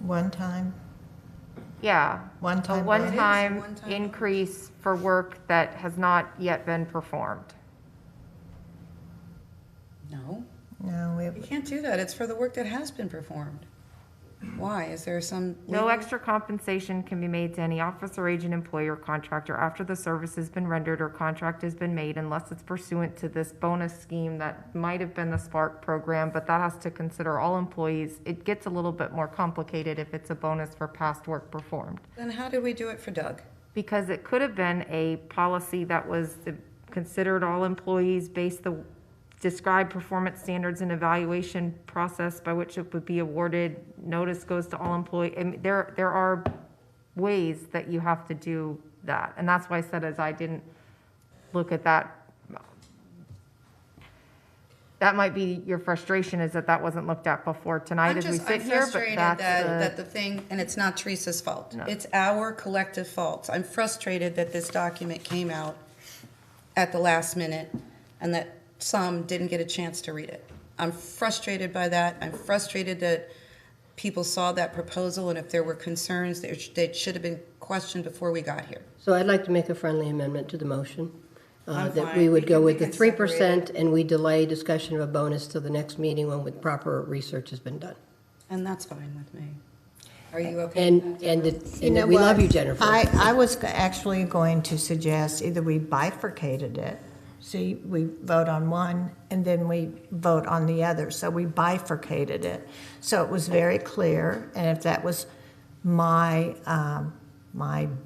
Speaker 14: One time?
Speaker 2: Yeah.
Speaker 14: One-time
Speaker 2: A one-time increase for work that has not yet been performed.
Speaker 1: No,
Speaker 14: No,
Speaker 1: you can't do that. It's for the work that has been performed. Why? Is there some?
Speaker 2: No extra compensation can be made to any officer, agent, employee, or contractor after the service has been rendered or contract has been made unless it's pursuant to this bonus scheme that might have been the Spark program, but that has to consider all employees. It gets a little bit more complicated if it's a bonus for past work performed.
Speaker 1: Then how did we do it for Doug?
Speaker 2: Because it could have been a policy that was considered all employees based the describe performance standards and evaluation process by which it would be awarded. Notice goes to all employees. And there are ways that you have to do that. And that's why I said, as I didn't look at that, that might be your frustration, is that wasn't looked at before tonight as we sit here.
Speaker 1: I'm frustrated that the thing, and it's not Teresa's fault.
Speaker 2: No.
Speaker 1: It's our collective fault. I'm frustrated that this document came out at the last minute and that some didn't get a chance to read it. I'm frustrated by that. I'm frustrated that people saw that proposal, and if there were concerns, they should have been questioned before we got here.
Speaker 7: So I'd like to make a friendly amendment to the motion.
Speaker 1: I'm
Speaker 7: That
Speaker 1: fine.
Speaker 7: we would go with the
Speaker 1: can separate
Speaker 7: 3% and we delay discussion of a bonus till the next meeting when with proper research has been done.
Speaker 1: And that's fine with me. Are you okay?
Speaker 7: And we love you, Jennifer.
Speaker 14: I was actually going to suggest either we bifurcated it. See, we vote on one and then we vote on the other. So we bifurcated it. So it was very clear. And if that was my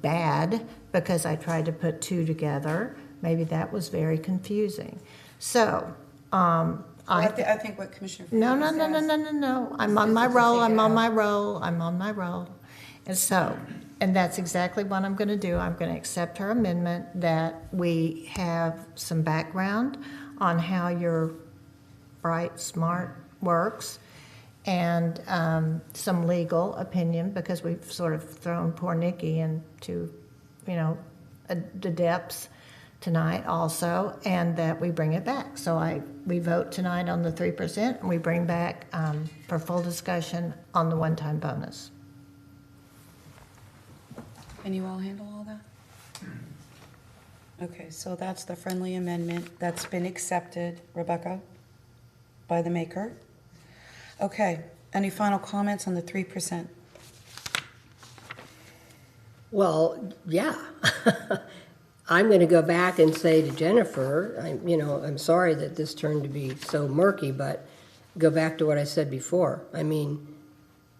Speaker 14: bad, because I tried to put 2 together, maybe that was very confusing. So,
Speaker 1: I think what Commissioner.
Speaker 14: No. I'm on my roll. And that's exactly what I'm going to do. I'm going to accept her amendment that we have some background on how your bright, smart works, and some legal opinion, because we've sort of thrown poor Nikki into, the depths tonight also, and that we bring it back. So we vote tonight on the 3%, and we bring back for full discussion on the one-time bonus.
Speaker 1: Can you all handle all that? Okay, so that's the friendly amendment that's been accepted, Rebecca, by the maker. Okay, any final comments on the 3%?
Speaker 7: Well, yeah. I'm going to go back and say to Jennifer, I'm sorry that this turned to be so murky, but go back to what I said before. I mean,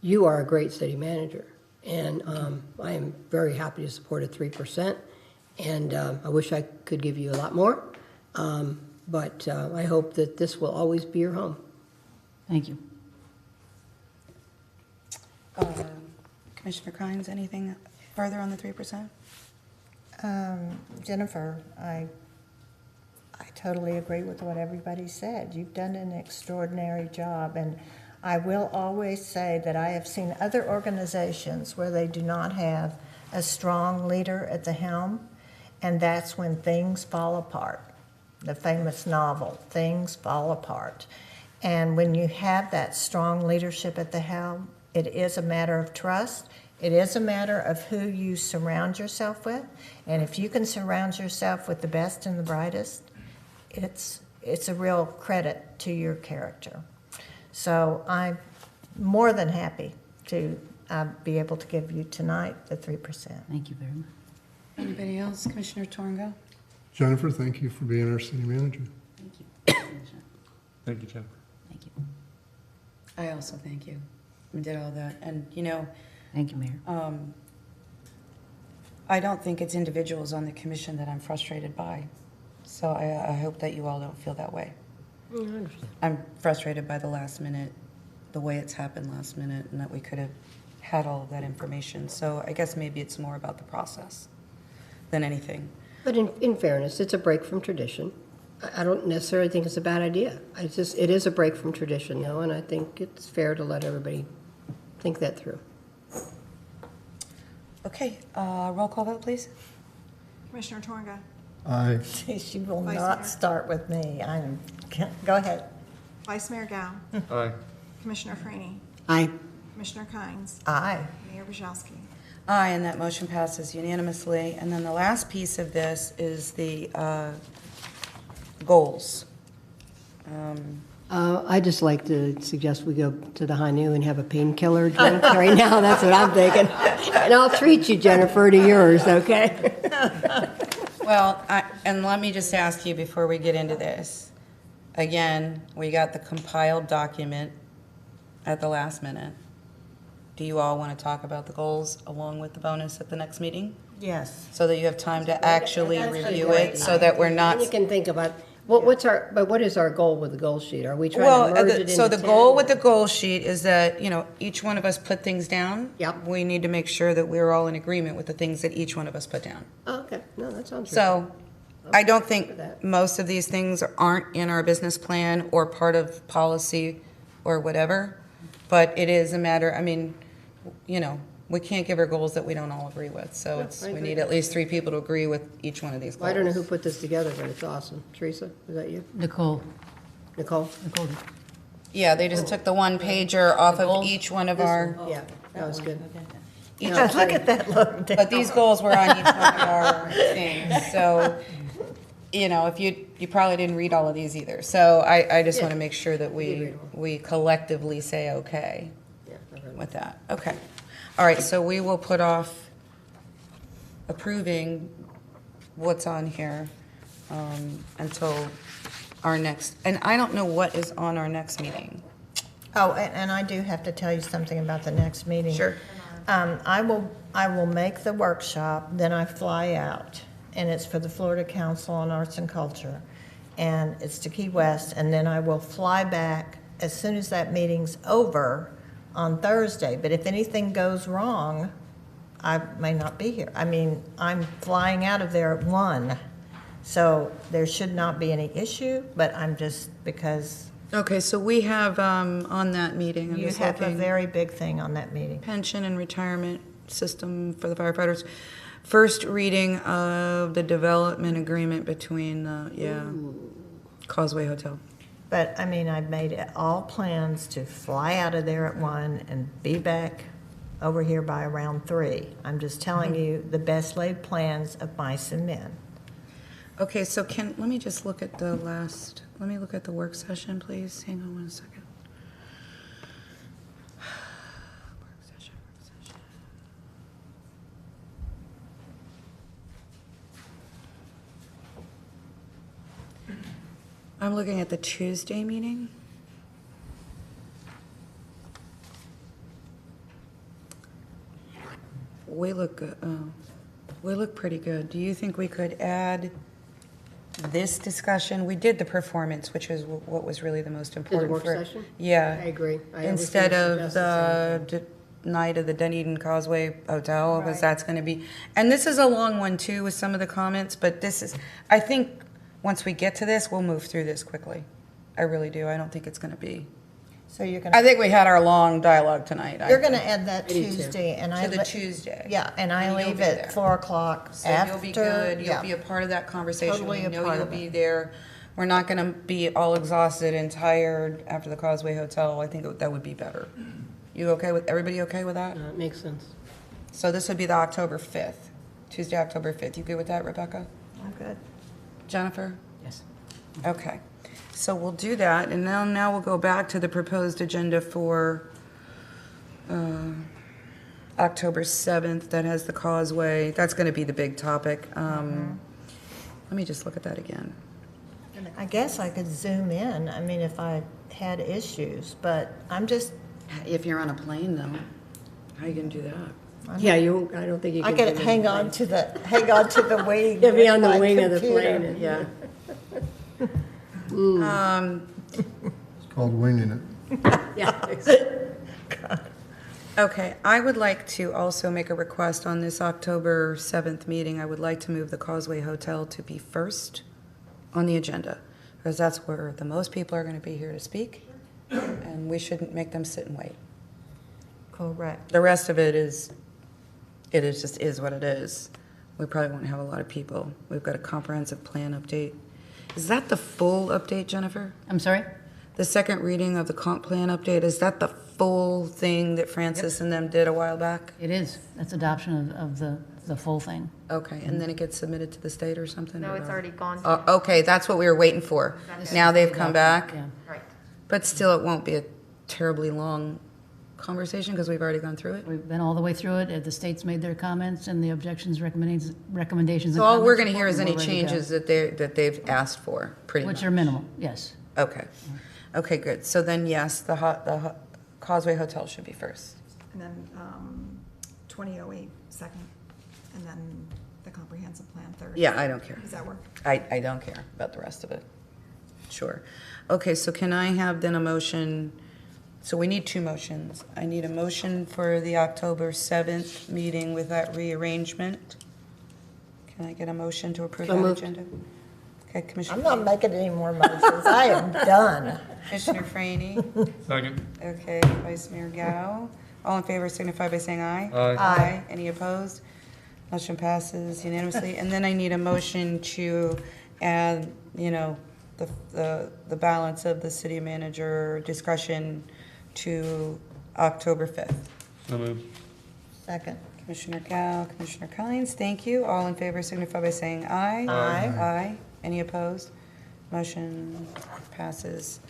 Speaker 7: you are a great city manager, and I am very happy to support a 3%, and I wish I could give you a lot more, but I hope that this will always be your home.
Speaker 12: Thank you.
Speaker 1: Commissioner Kynes, anything further on the 3%?
Speaker 14: Jennifer, I totally agree with what everybody said. You've done an extraordinary job, and I will always say that I have seen other organizations where they do not have a strong leader at the helm, and that's when things fall apart. The famous novel, Things Fall Apart. And when you have that strong leadership at the helm, it is a matter of trust. It is a matter of who you surround yourself with, and if you can surround yourself with the best and the brightest, it's a real credit to your character. So I'm more than happy to be able to give you tonight the 3%.
Speaker 12: Thank you very much.
Speaker 1: Anybody else? Commissioner Torngo?
Speaker 13: Jennifer, thank you for being our city manager.
Speaker 12: Thank you.
Speaker 3: Thank you, Jennifer.
Speaker 12: Thank you.
Speaker 1: I also thank you. We did all that. And, you know,
Speaker 12: Thank you, Mayor.
Speaker 1: I don't think it's individuals on the commission that I'm frustrated by. So I hope that you all don't feel that way.
Speaker 7: I understand.
Speaker 1: I'm frustrated by the last minute, the way it's happened last minute, and that we could have had all of that information. So I guess maybe it's more about the process than anything.
Speaker 7: But in fairness, it's a break from tradition. I don't necessarily think it's a bad idea. It is a break from tradition, though, and I think it's fair to let everybody think that through.
Speaker 1: Okay, roll call vote, please.
Speaker 10: Commissioner Tornga?
Speaker 13: Aye.
Speaker 14: She will
Speaker 10: Vice
Speaker 14: not
Speaker 10: Mayor.
Speaker 14: start with me. Go ahead.
Speaker 10: Vice Mayor Gao?
Speaker 3: Aye.
Speaker 10: Commissioner Franny?
Speaker 7: Aye.
Speaker 10: Commissioner Kynes?
Speaker 14: Aye.
Speaker 10: Mayor Burzowski?
Speaker 1: Aye, and that motion passes unanimously. And then the last piece of this is the goals.
Speaker 7: I'd just like to suggest we go to the High Noon and have a painkiller drink right now. That's what I'm thinking. And I'll treat you, Jennifer, to yours, okay?
Speaker 1: Well, and let me just ask you before we get into this. Again, we got the compiled document at the last minute. Do you all want to talk about the goals along with the bonus at the next meeting?
Speaker 14: Yes.
Speaker 1: So that you have time to actually
Speaker 7: That's a
Speaker 1: review
Speaker 7: great
Speaker 1: it, so that we're not.
Speaker 7: And you can think about, what is our goal with the goal sheet? Are we trying to merge it into
Speaker 1: So the
Speaker 7: 10?
Speaker 1: goal with the goal sheet is that, you know, each one of us put things down.
Speaker 7: Yep.
Speaker 1: We need to make sure that we're all in agreement with the things that each one of us put down.
Speaker 7: Oh, okay, no, that sounds
Speaker 1: So I don't think
Speaker 7: that.
Speaker 1: most of these things aren't in our business plan or part of policy or whatever, but it is a matter, I mean, you know, we can't give our goals that we don't all agree with. So
Speaker 7: I
Speaker 1: we
Speaker 7: agree.
Speaker 1: need at least 3 people to agree with each one of these goals.
Speaker 7: Well, I don't know who put this together, but it's awesome. Teresa, is that you?
Speaker 12: Nicole.
Speaker 7: Nicole?
Speaker 12: Nicole.
Speaker 1: Yeah, they just took the one pager off of
Speaker 12: goals?
Speaker 1: each one of our.
Speaker 7: Yeah, that was good.
Speaker 1: Each
Speaker 14: Look at that look.
Speaker 1: But these goals were on each one of our things, so, you know, if you probably didn't read all of these either. So I just want to make sure that we collectively say okay with that. Okay. All right, so we will put off approving what's on here until our next, and I don't know what is on our next meeting.
Speaker 14: Oh, and I do have to tell you something about the next meeting.
Speaker 1: Sure.
Speaker 14: I will make the workshop, then I fly out, and it's for the Florida Council on Arts and Culture, and it's to Key West, and then I will fly back as soon as that meeting's over on Thursday. But if anything goes wrong, I may not be here. I mean, I'm flying out of there at 1, so there should not be any issue, but I'm just, because
Speaker 1: Okay, so we have on that meeting, I'm
Speaker 14: you
Speaker 1: just
Speaker 14: have a
Speaker 1: looking.
Speaker 14: very big thing on that meeting.
Speaker 1: Pension and retirement system for the firefighters. First reading of the development agreement between, Causeway Hotel.
Speaker 14: But, I mean, I've made all plans to fly out of there at 1 and be back over here by around 3. I'm just telling you the best laid plans of mice and men.
Speaker 1: Okay, so let me just look at the let me look at the work session, please. Hang on 1 second. Work session. I'm looking at the Tuesday meeting. We look good. We look pretty good. Do you think we could add this discussion? We did the performance, which is what was really the most important.
Speaker 7: work session?
Speaker 1: Yeah.
Speaker 7: I agree. I always
Speaker 1: Instead of
Speaker 7: suggest the same
Speaker 1: the night of the Dunedin Causeway Hotel, because that's going to be, and this is a long one too with some of the comments, but this is, I think once we get to this, we'll move through this quickly. I really do. I don't think it's going to be.
Speaker 14: So you're gonna.
Speaker 1: I think we had our long dialogue tonight.
Speaker 14: You're gonna add that Tuesday, and I.
Speaker 1: To the Tuesday.
Speaker 14: Yeah, and I
Speaker 1: And you'll
Speaker 14: leave
Speaker 1: be
Speaker 14: at
Speaker 1: there.
Speaker 14: 4 o'clock
Speaker 1: So
Speaker 14: after.
Speaker 1: you'll be good, you'll
Speaker 14: yeah.
Speaker 1: be a part of that conversation.
Speaker 14: Totally
Speaker 1: We
Speaker 14: a
Speaker 1: know
Speaker 14: part
Speaker 1: you'll
Speaker 14: of
Speaker 1: be
Speaker 14: it.
Speaker 1: there. We're not gonna be all exhausted and tired after the Causeway Hotel. I think that would be better. You okay with, everybody okay with that?
Speaker 7: It makes sense.
Speaker 1: So this would be the October 5th, Tuesday, October 5th. You good with that, Rebecca?
Speaker 14: I'm good.
Speaker 1: Jennifer?
Speaker 12: Yes.
Speaker 1: Okay. So we'll do that, and now we'll go back to the proposed agenda for October 7th. That has the causeway. That's going to be the big topic. Let me just look at that again.
Speaker 14: I guess I could zoom in, I mean, if I had issues, but I'm just.
Speaker 1: If you're on a plane, though, how are you going to do that?
Speaker 7: Yeah, I don't think you
Speaker 14: I
Speaker 7: can.
Speaker 14: could hang on to the wing.
Speaker 7: Yeah, be
Speaker 14: with
Speaker 7: on the
Speaker 14: my
Speaker 7: wing of the
Speaker 14: computer.
Speaker 7: plane.
Speaker 1: Yeah.
Speaker 13: It's called winging it.
Speaker 7: Yeah.
Speaker 1: Okay, I would like to also make a request on this October 7th meeting. I would like to move the Causeway Hotel to be first on the agenda, because that's where the most people are going to be here to speak, and we shouldn't make them sit and wait.
Speaker 14: Correct.
Speaker 1: The rest of it is just is what it is. We probably won't have a lot of people. We've got a comprehensive plan update. Is that the full update, Jennifer?
Speaker 12: I'm sorry?
Speaker 1: The second reading of the comp plan update, is that the full thing that Francis and them did a while back?
Speaker 12: It is. That's adoption of the full thing.
Speaker 1: Okay, and then it gets submitted to the state or something?
Speaker 2: No,
Speaker 1: or
Speaker 2: it's already gone.
Speaker 1: Okay, that's what we were waiting for. Now they've come back?
Speaker 12: Yeah.
Speaker 2: Right.
Speaker 1: But still, it won't be a terribly long conversation because we've already gone through it?
Speaker 12: We've been all the way through it. The state's made their comments and the objections, recommendations.
Speaker 1: So
Speaker 12: and
Speaker 1: all we're
Speaker 12: comments
Speaker 1: going to hear is
Speaker 12: report,
Speaker 1: any
Speaker 12: and we're ready to go.
Speaker 1: changes that they've asked for, pretty much?
Speaker 12: Which are minimal, yes.
Speaker 1: Okay. Okay, good. So then, yes, the Causeway Hotel should be first.
Speaker 10: And then 2008 second, and then the comprehensive plan third.
Speaker 1: Yeah, I don't care.
Speaker 10: Does that work?
Speaker 1: I don't care about the rest of it. Sure. Okay, so can I have then a motion? So we need two motions. I need a motion for the October 7th meeting with that rearrangement. Can I get a motion to approve
Speaker 7: So
Speaker 1: that
Speaker 7: moved.
Speaker 1: agenda? Okay, Commissioner.
Speaker 14: I'm not making any more motions. I am done.
Speaker 1: Commissioner Franny.
Speaker 3: Second.
Speaker 1: Okay, Vice Mayor Gao. All in favor signify by saying aye.
Speaker 3: Aye.
Speaker 1: Aye. Any opposed? Motion passes unanimously. And then I need a motion to add, the balance of the city manager discussion to October 5th.
Speaker 3: So moved.
Speaker 14: Second.
Speaker 1: Commissioner Gao, Commissioner Kynes, thank you. All in favor signify by saying aye.
Speaker 14: Aye.
Speaker 1: Aye. Any opposed? Motion passes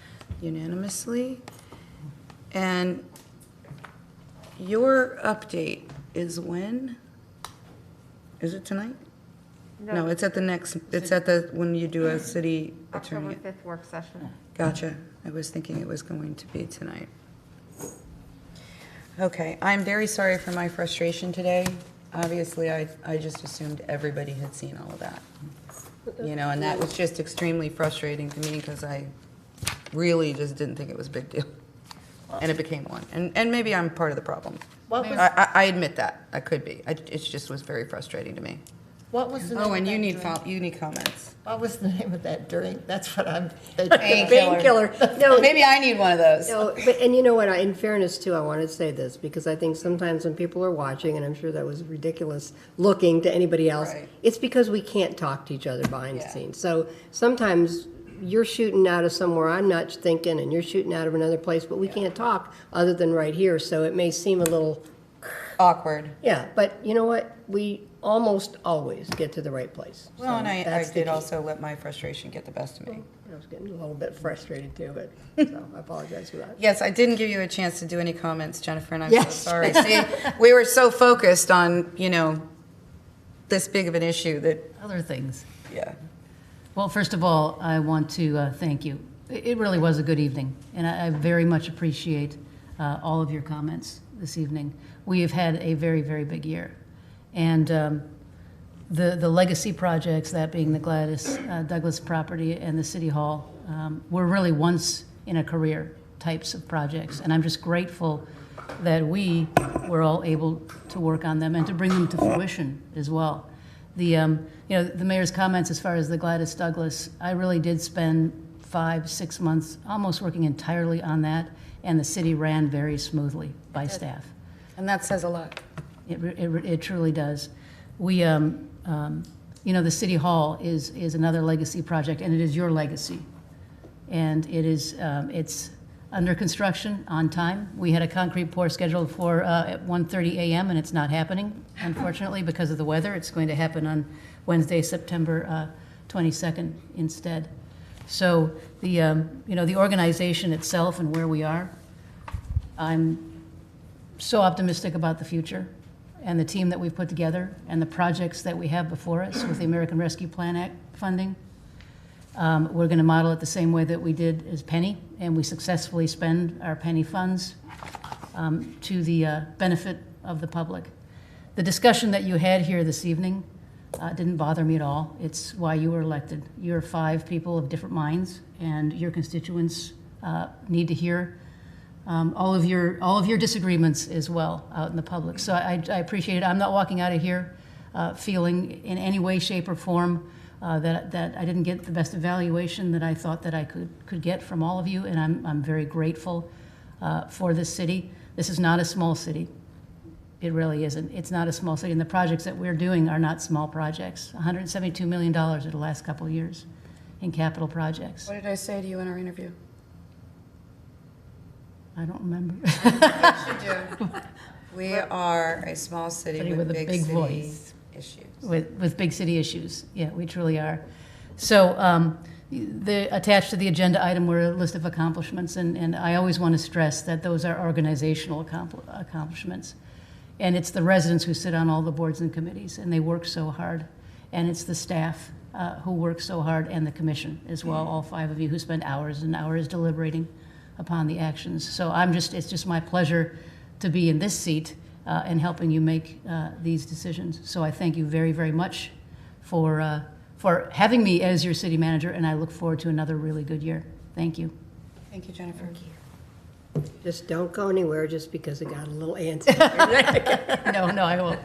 Speaker 1: unanimously. And your update is when? Is it tonight? No, it's at the next, when you do a city attorney.
Speaker 2: October 5th work session.
Speaker 1: Gotcha. I was thinking it was going to be tonight. Okay, I'm very sorry for my frustration today. Obviously, I just assumed everybody had seen all of that. And that was just extremely frustrating to me because I really just didn't think it was a big deal. And it became one. And maybe I'm part of the problem.
Speaker 14: What was,
Speaker 1: I admit that. I could be. It just was very frustrating to me.
Speaker 14: what was the name
Speaker 1: Oh,
Speaker 14: of
Speaker 1: and
Speaker 14: that
Speaker 1: you need,
Speaker 14: drink?
Speaker 1: you need comments.
Speaker 14: What was the name of that drink? That's what I'm.
Speaker 7: Painkiller. No,
Speaker 1: Maybe I need one of those.
Speaker 7: no, and you know what, in fairness too, I want to say this, because I think sometimes when people are watching, and I'm sure that was ridiculous looking to anybody else,
Speaker 1: Right.
Speaker 7: it's because we can't talk to each other behind the
Speaker 1: Yeah.
Speaker 7: scenes. So sometimes you're shooting out of somewhere I'm not thinking, and you're shooting out of another place, but we can't talk other than right here, so it may seem a little,
Speaker 1: Awkward.
Speaker 7: yeah, but you know what? We almost always get to the right place.
Speaker 1: Well, and
Speaker 7: So
Speaker 1: I
Speaker 7: that's the
Speaker 1: did
Speaker 7: key.
Speaker 1: also let my frustration get the best of me.
Speaker 7: I was getting a little bit frustrated too, but, so I apologize for that.
Speaker 1: Yes, I didn't give you a chance to do any comments, Jennifer, and I'm
Speaker 7: Yes.
Speaker 1: so sorry. See, we were so focused on, this big of an issue that,
Speaker 12: Other things.
Speaker 1: yeah.
Speaker 12: Well, first of all, I want to thank you. It really was a good evening, and I very much appreciate all of your comments this evening. We have had a very, very big year. And the legacy projects, that being the Gladys Douglas property and the City Hall, were really once in a career types of projects. And I'm just grateful that we were all able to work on them and to bring them to fruition as well. The mayor's comments as far as the Gladys Douglas, I really did spend 5-6 months almost working entirely on that, and the city ran very smoothly by staff.
Speaker 1: And that says a lot.
Speaker 12: It truly does. We, the City Hall is another legacy project, and it is your legacy. And it is, it's under construction on time. We had a concrete pour scheduled for at 1:30 a.m. and it's not happening, unfortunately, because of the weather. It's going to happen on Wednesday, September 22nd instead. So the organization itself and where we are, I'm so optimistic about the future and the team that we've put together and the projects that we have before us with the American Rescue Plan Act funding. We're going to model it the same way that we did as Penny, and we successfully spend our Penny funds to the benefit of the public. The discussion that you had here this evening didn't bother me at all. It's why you were elected. You're 5 people of different minds, and your constituents need to hear all of your disagreements as well out in the public. So I appreciate it. I'm not walking out of here feeling in any way, shape, or form that I didn't get the best evaluation that I thought that I could get from all of you, and I'm very grateful for this city. This is not a small city. It really isn't. It's not a small city, and the projects that we're doing are not small projects. $172 million in the last couple of years in capital projects.
Speaker 1: What did I say to you in our interview?
Speaker 12: I don't remember.
Speaker 1: Yes, you do. We are a small city with
Speaker 12: a
Speaker 1: big
Speaker 12: voice.
Speaker 1: Issues.
Speaker 12: With big city issues. Yeah, we truly are. So attached to the agenda item were a list of accomplishments, and I always want to stress that those are organizational accomplishments. And it's the residents who sit on all the boards and committees, and they work so hard. And it's the staff who work so hard, and the commission as well, all 5 of you who spend hours and hours deliberating upon the actions. So it's just my pleasure to be in this seat and helping you make these decisions. So I thank you very, very much for having me as your city manager, and I look forward to another really good year. Thank you.
Speaker 1: Thank you, Jennifer.
Speaker 7: Thank you. Just don't go anywhere just because it got a little antsy.
Speaker 12: No, I won't.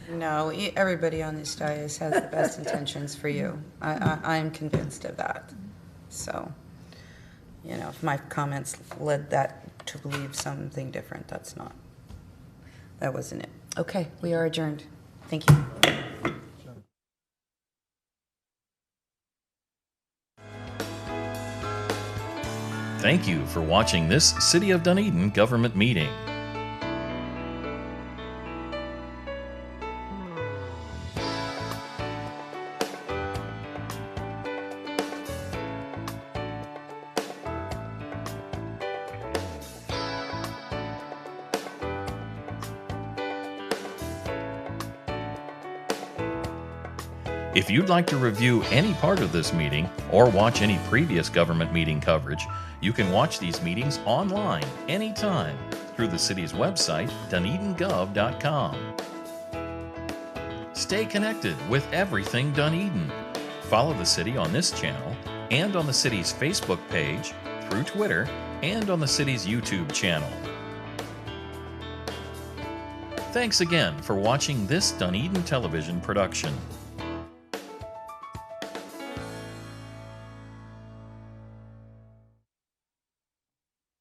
Speaker 1: No, everybody on this dais has the best intentions for you. I'm convinced of that. So, if my comments led that to believe something different, that wasn't it. Okay, we are adjourned. Thank you.
Speaker 18: Thank you for watching this City of Dunedin government meeting. If you'd like to review any part of this meeting or watch any previous government meeting coverage, you can watch these meetings online anytime through the city's website, dunedingov.com. Stay connected with everything Dunedin. Follow the city on this channel and on the city's Facebook page, through Twitter, and on the city's YouTube channel. Thanks again for watching this Dunedin television production.